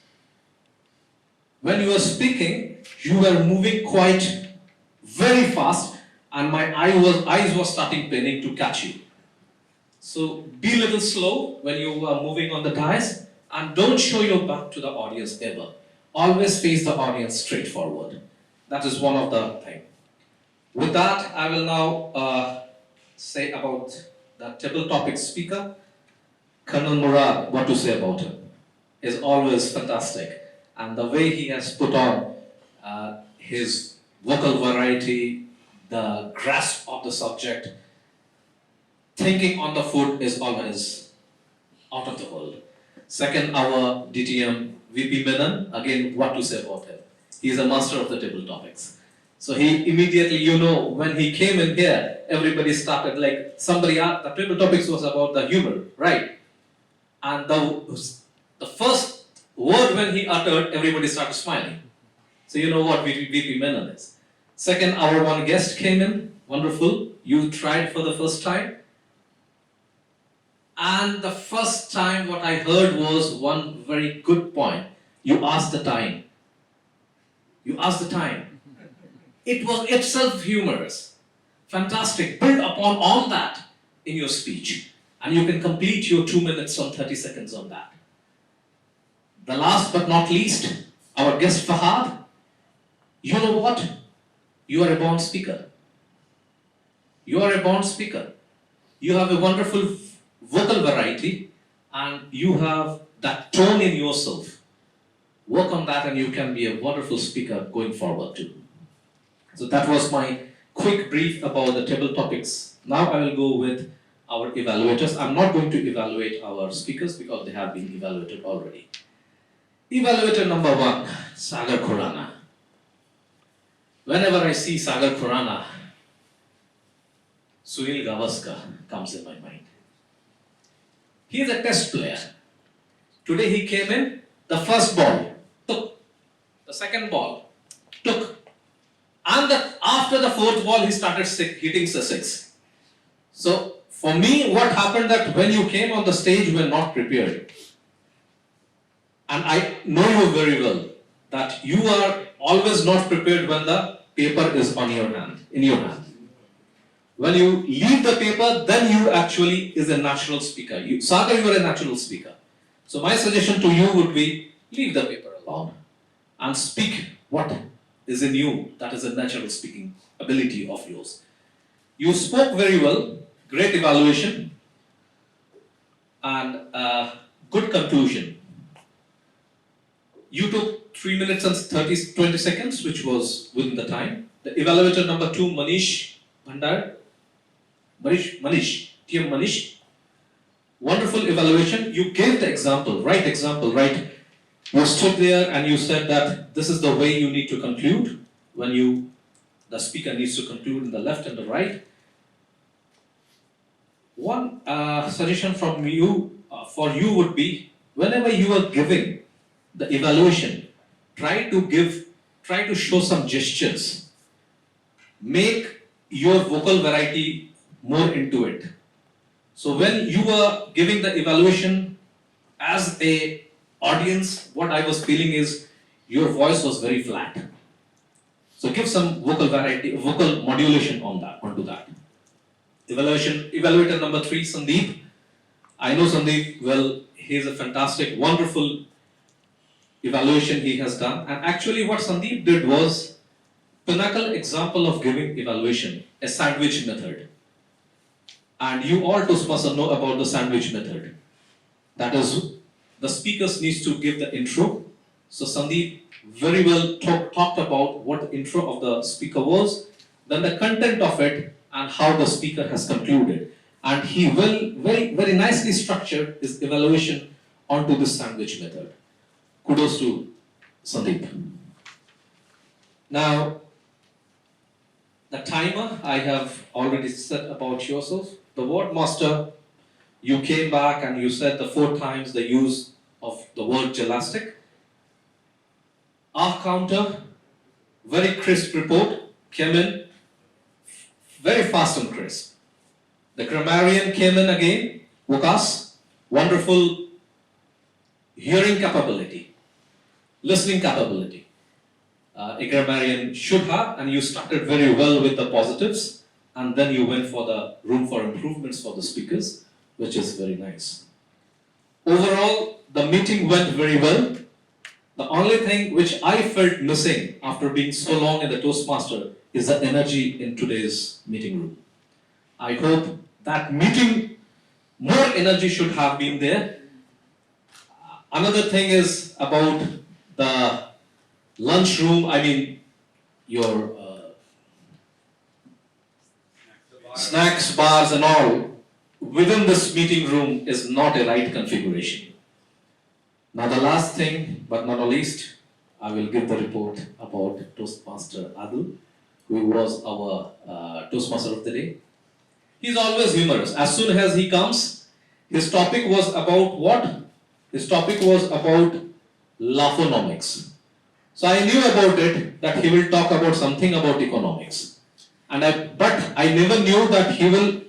When you are speaking, you are moving quite very fast, and my eyes were starting paining to catch you. So be a little slow when you are moving on the dais, and don't show your back to the audience ever. Always face the audience straight forward. That is one of the things. With that, I will now say about the table topic speaker, Colonel Murad. What to say about him is always fantastic, and the way he has put on his vocal variety, the grasp of the subject, thinking on the foot is always out of the world. Second, our DTM VP Menon, again, what to say about him? He is a master of the table topics. So he immediately, when he came in here, everybody started like, somebody asked, the table topics was about the humor, right? And the first word when he uttered, everybody started smiling. So you know what VP Menon is. Second, our one guest came in, wonderful. You tried for the first time. And the first time what I heard was one very good point. You asked the time. It was itself humorous. Fantastic. Build upon all that in your speech. And you can complete your 2 minutes and 30 seconds on that. The last but not least, our guest Fahad. You know what? You are a born speaker. You have a wonderful vocal variety, and you have that tone in yourself. Work on that and you can be a wonderful speaker going forward too. So that was my quick brief about the table topics. Now I will go with our evaluators. I'm not going to evaluate our speakers because they have been evaluated already. Evaluator number 1, Sagar Khurana. Whenever I see Sagar Khurana, Sunil Gavaskar comes in my mind. He is a test player. Today he came in, the first ball, took. The second ball, took. And after the fourth ball, he started hitting the 6. So, for me, what happened that when you came on the stage, you were not prepared. And I know you very well, that you are always not prepared when the paper is in your hand. When you leave the paper, then you actually is a natural speaker. Sagar, you are a natural speaker. So my suggestion to you would be, leave the paper alone and speak what is in you. That is a natural speaking ability of yours. You spoke very well, great evaluation, and good conclusion. You took 3 minutes and 20 seconds, which was within the time. The evaluator number 2, Manish Bhandar. TM Manish. Wonderful evaluation. You gave the example, right? You stood there and you said that this is the way you need to conclude when the speaker needs to conclude in the left and the right. One suggestion from you for you would be, whenever you are giving the evaluation, try to show some gestures. Make your vocal variety more into it. So when you are giving the evaluation as a audience, what I was feeling is your voice was very flat. So give some vocal variety, vocal modulation onto that. Evaluator number 3, Sandeep. I know Sandeep well. He is a fantastic, wonderful evaluation he has done. And actually, what Sandeep did was pinnacle example of giving evaluation, a sandwich method. And you all Toastmasters know about the sandwich method. That is, the speakers needs to give the intro. So Sandeep very well talked about what the intro of the speaker was, then the content of it, and how the speaker has concluded. And he will very nicely structured his evaluation onto this sandwich method. Kudos to Sandeep. Now, the timer I have already said about yourself. The word master, you came back and you said the 4 times the use of the word gelastic. Our counter, very crisp report, came in very fast and crisp. The grammarian came in again, Wukas, wonderful hearing capability, listening capability. A grammarian should have, and you started very well with the positives, and then you went for the room for improvements for the speakers, which is very nice. Overall, the meeting went very well. The only thing which I felt missing after being so long in the Toastmaster is the energy in today's meeting room. I hope that meeting, more energy should have been there. Another thing is about the lunchroom, I mean your snacks, bars and all within this meeting room is not a right configuration. Now the last thing, but not least, I will give the report about Toastmaster Aadil, who was our Toastmaster of the day. He's always humorous. As soon as he comes, his topic was about what? His topic was about Laugh-o-nomics. So I knew about it, that he will talk about something about economics. But I never knew that he will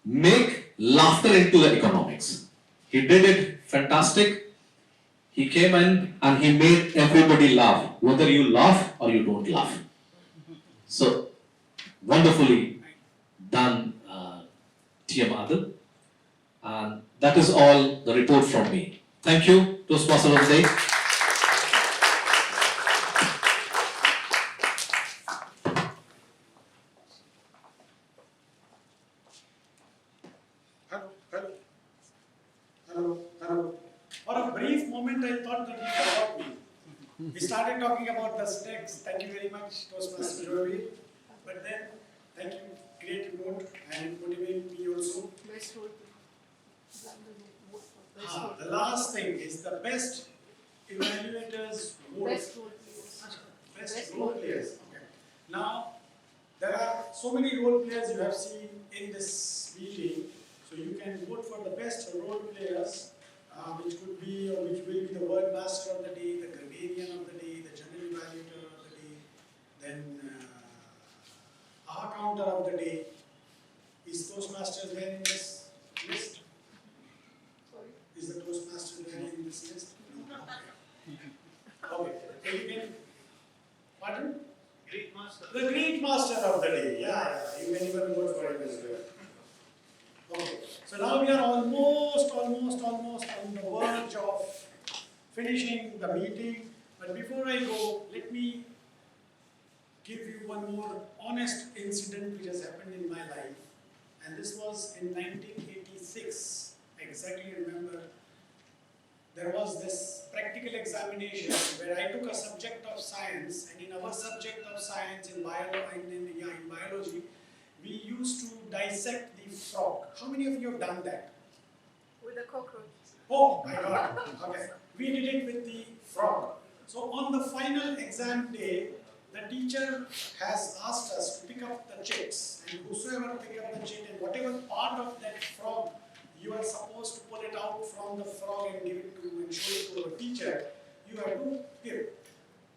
make laughter into the economics. He did it fantastic. He came in and he made everybody laugh, whether you laugh or you don't laugh. So, wonderfully done, TM Aadil. And that is all the report from me. Thank you, Toastmaster of the day. Hello. For a brief moment, I thought that he forgot me. We started talking about the snacks. Thank you very much, Toastmaster Jovi. But then, thank you, great note, and motivate me also. Best role The last thing is the best evaluators vote. Best role players. Best role players. Okay. Now, there are so many role players you have seen in this meeting. So you can vote for the best role players, which could be or which will be the word master of the day, the grammarian of the day, the general evaluator of the day, then our counter of the day. Is Toastmasters there in this list? Is the Toastmaster there in this list? No. Okay. Okay. You can, pardon? Great master. The great master of the day. Yeah. You can even vote for him as well. Okay, so now we are almost on the verge of finishing the meeting. But before I go, let me give you one more honest incident which has happened in my life. And this was in 1986. I exactly remember. There was this practical examination where I took a subject of science, and in our subject of science in biology, we used to dissect the frog. How many of you have done that? With a cockroach. Oh my God. Okay. We did it with the frog. So on the final exam day, the teacher has asked us to pick up the chicks, and whosoever pick up the chick and whatever part of that frog you are supposed to pull it out from the frog and give it to and show it to a teacher, you have to give.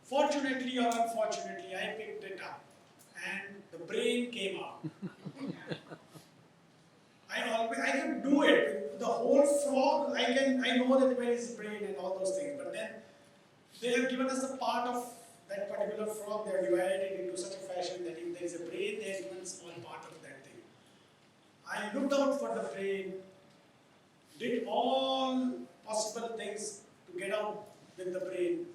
Fortunately or unfortunately, I picked it up and the brain came out. I can do it. The whole frog, I know that where is brain and all those things, but then they have given us a part of that particular frog, they are divided it into such a fashion that if there is a brain, they have given a small part of that thing. I looked out for the brain, did all possible things to get out with the brain.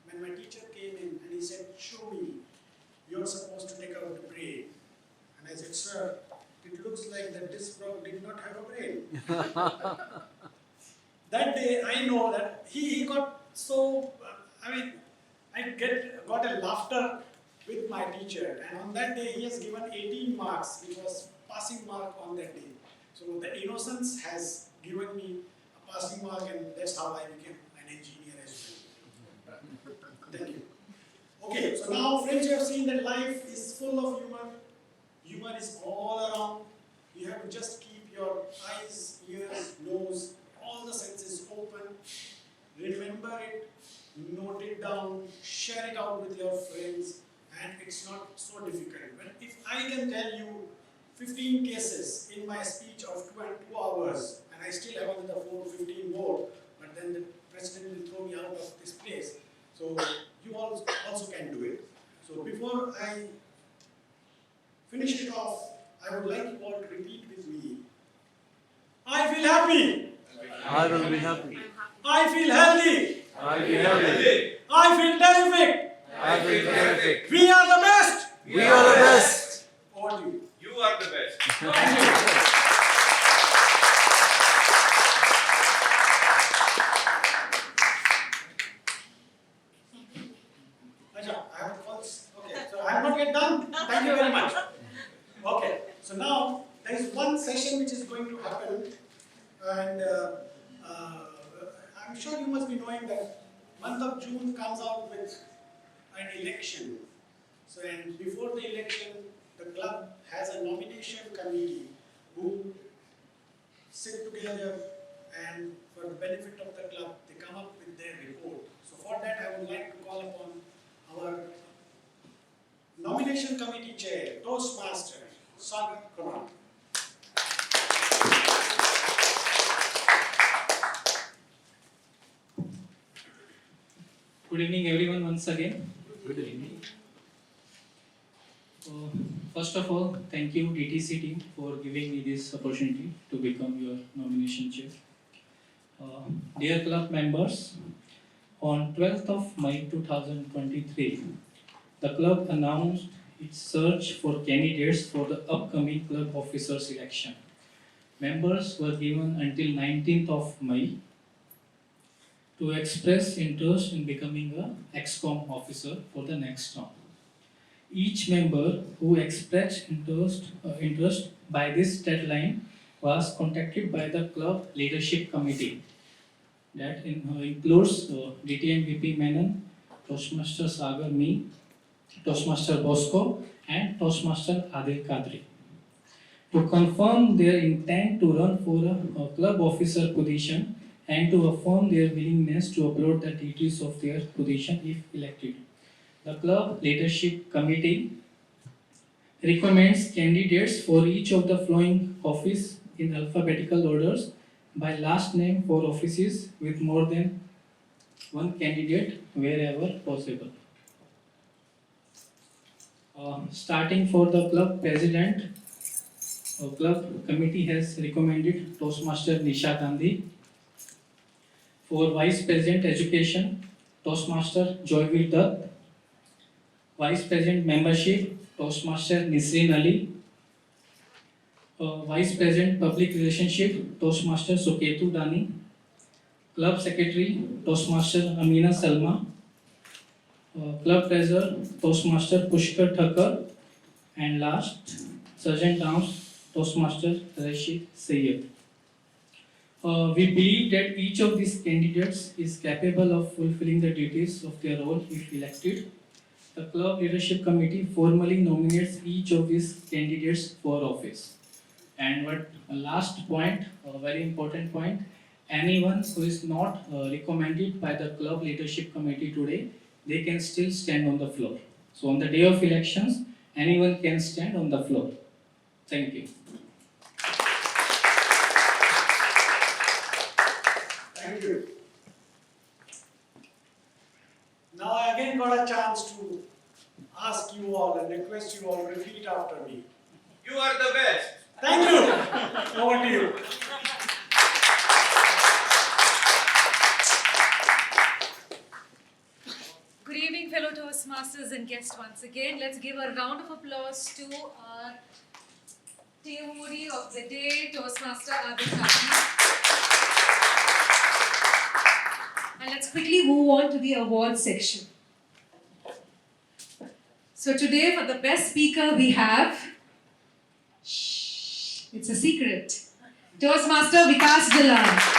When my teacher came in and he said, "Show me, you're supposed to take out the brain." And I said, "Sir, it looks like that this frog did not have a brain." That day I know that he got so, I got a laughter with my teacher, and on that day he has given 18 marks, which was passing mark on that day. So the innocence has given me a passing mark, and that's how I became an engineer as well. Thank you. Okay, so now friends, you have seen that life is full of humor. Humor is all around. You have to just keep your eyes, ears, nose, all the senses open. Remember it, note it down, share it out with your friends, and it's not so difficult. But if I can tell you 15 cases in my speech of 2 hours, and I still have another 4 to 15 more, but then the president will throw me out of this place. So you all also can do it. So before I finish it off, I would like you all to repeat with me. I feel happy. I will be happy. I feel healthy. I feel healthy. I feel terrific. I feel terrific. We are the best. We are the best. Over to you. You are the best. Thank you. I have calls. Okay, so I am not yet done. Thank you very much. Okay, so now there is one session which is going to happen, and I'm sure you must be knowing that month of June comes out with an election. So, and before the election, the club has a nomination committee who sit together, and for the benefit of the club, they come up with their report. So for that, I would like to call upon our nomination committee chair, Toastmaster, Sagar Kumar. Good evening, everyone, once again. Good evening. First of all, thank you, DTC team, for giving me this opportunity to become your nomination chair. Dear club members, on 12th of May 2023, the club announced its search for candidates for the upcoming club officers election. Members were given until 19th of May to express interest in becoming an ExCom officer for the next term. Each member who expressed interest by this deadline was contacted by the club leadership committee. That includes DTM VP Menon, Toastmaster Sagar, me, Toastmaster Bosco, and Toastmaster Aadil Kadri, to confirm their intent to run for a club officer position and to affirm their willingness to upload the duties of their position if elected. The club leadership committee recommends candidates for each of the following office in alphabetical orders by last name for offices with more than one candidate wherever possible. Starting for the club president, club committee has recommended Toastmaster Nisha Gandhi. For vice president education, Toastmaster Joyveer Dutt. Vice President Membership, Toastmaster Nisreen Ali. Vice President Public Relationship, Toastmaster Suketu Dani. Club Secretary, Toastmaster Amina Salma. Club Treasurer, Toastmaster Pushkar Thakkar. And last, Sergeant Arms, Toastmaster Rashid Sayyed. We believe that each of these candidates is capable of fulfilling the duties of their role if elected. the club leadership committee formally nominates each of its candidates for office. And what last point, a very important point, anyone who is not recommended by the club leadership committee today, they can still stand on the floor. So on the day of elections, anyone can stand on the floor. Thank you. Thank you. Now I again got a chance to ask you all and request you all repeat after me. You are the best. Thank you. Over to you. Good evening, fellow Toastmasters and guests once again. Let's give a round of applause to our TMOD of the day, Toastmaster Aadil Kadri. And let's quickly move on to the award section. So today for the best speaker we have, it's a secret, Toastmaster Vikas Jalan.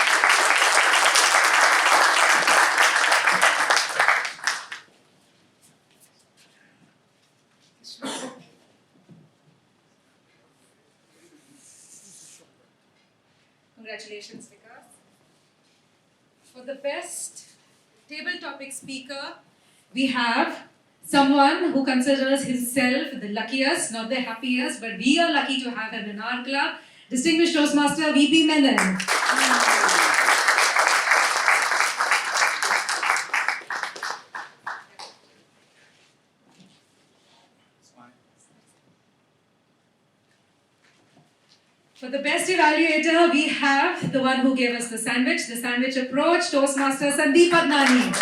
Congratulations, Vikas. For the best table topic speaker, we have someone who considers himself the luckiest, not the happiest, but we are lucky to have him in our club. Distinguished Toastmaster VP Menon. For the best evaluator, we have the one who gave us the sandwich approach, Toastmaster Sandeep Adnani.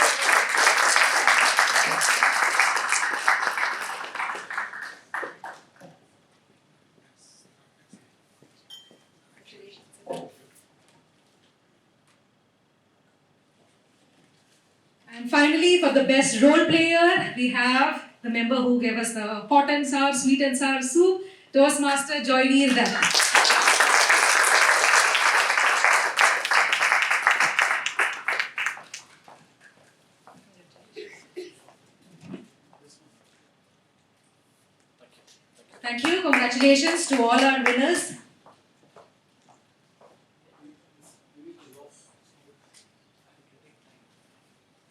And finally, for the best role player, we have the member who gave us the hot and sour, sweet and sour soup, Toastmaster Joyveer Dutta. Thank you. Congratulations to all our winners.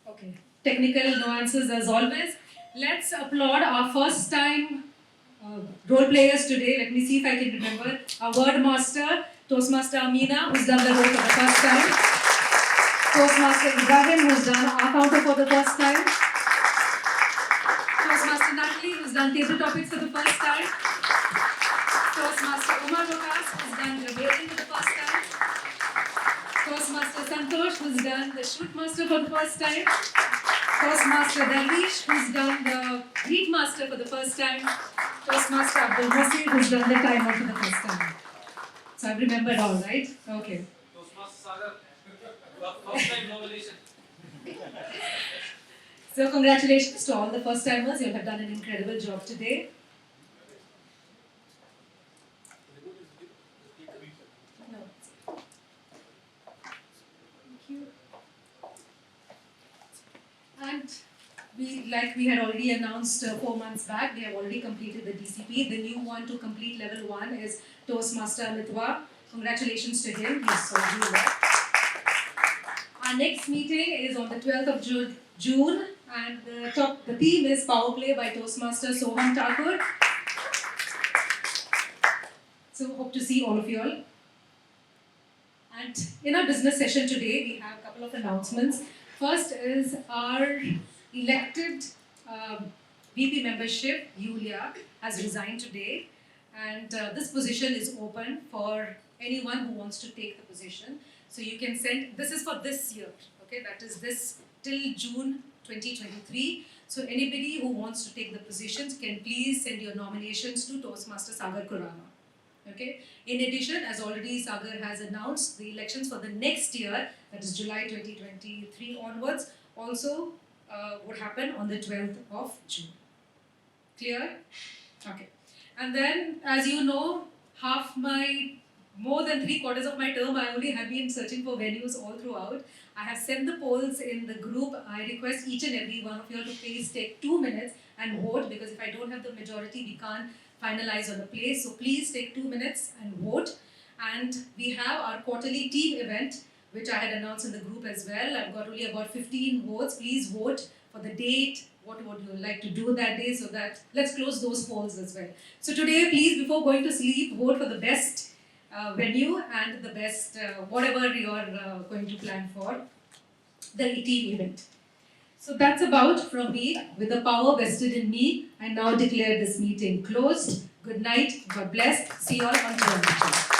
Okay. Technical nuances as always. Let's applaud our first time role players today. Let me see if I can remember. Our word master, Toastmaster Amina, who's done the role for the first time. Toastmaster Ibrahim, who's done our counter for the first time. Toastmaster Natalie, who's done table topics for the first time. Toastmaster Umar Rokas, who's done grading for the first time. Toastmaster Santosh, who's done the shoot master for the first time. Toastmaster Darvish, who's done the greet master for the first time. Toastmaster Abdul Nasir, who's done the timer for the first time. So I've remembered all, right? Okay. Toastmaster Sagar, first time nomination. So congratulations to all the first timers. You have done an incredible job today. And like we had already announced 4 months back, we have already completed the DCP. The new one to complete level 1 is Toastmaster Amitwa. Congratulations to him. He's so good. Our next meeting is on the 12th of June, and the theme is Power Play by Toastmaster Soham Thakur. So hope to see all of you all. And in our business session today, we have a couple of announcements. First is our elected VP membership, Yulia, has resigned today, and this position is open for anyone who wants to take the position. So you can send, this is for this year, okay, that is this till June 2023. So anybody who wants to take the positions can please send your nominations to Toastmaster Sagar Kurama. Okay. In addition, as already Sagar has announced, the elections for the next year, that is July 2023 onwards, also would happen on the 12th of June. Clear? Okay. And then, as you know, more than 3/4 of my term, I only have been searching for venues all throughout. I have sent the polls in the group. I request each and every one of you to please take 2 minutes and vote, because if I don't have the majority, we can't finalize on the place. So please take 2 minutes and vote. And we have our quarterly team event, which I had announced in the group as well. I've got only about 15 votes. Please vote for the date. What would you like to do that day? So that let's close those polls as well. So today, please, before going to sleep, vote for the best venue and the best whatever you're going to plan for the team event. So that's about from me. With the power vested in me, I now declare this meeting closed. Good night. God bless. See you all on Thursday.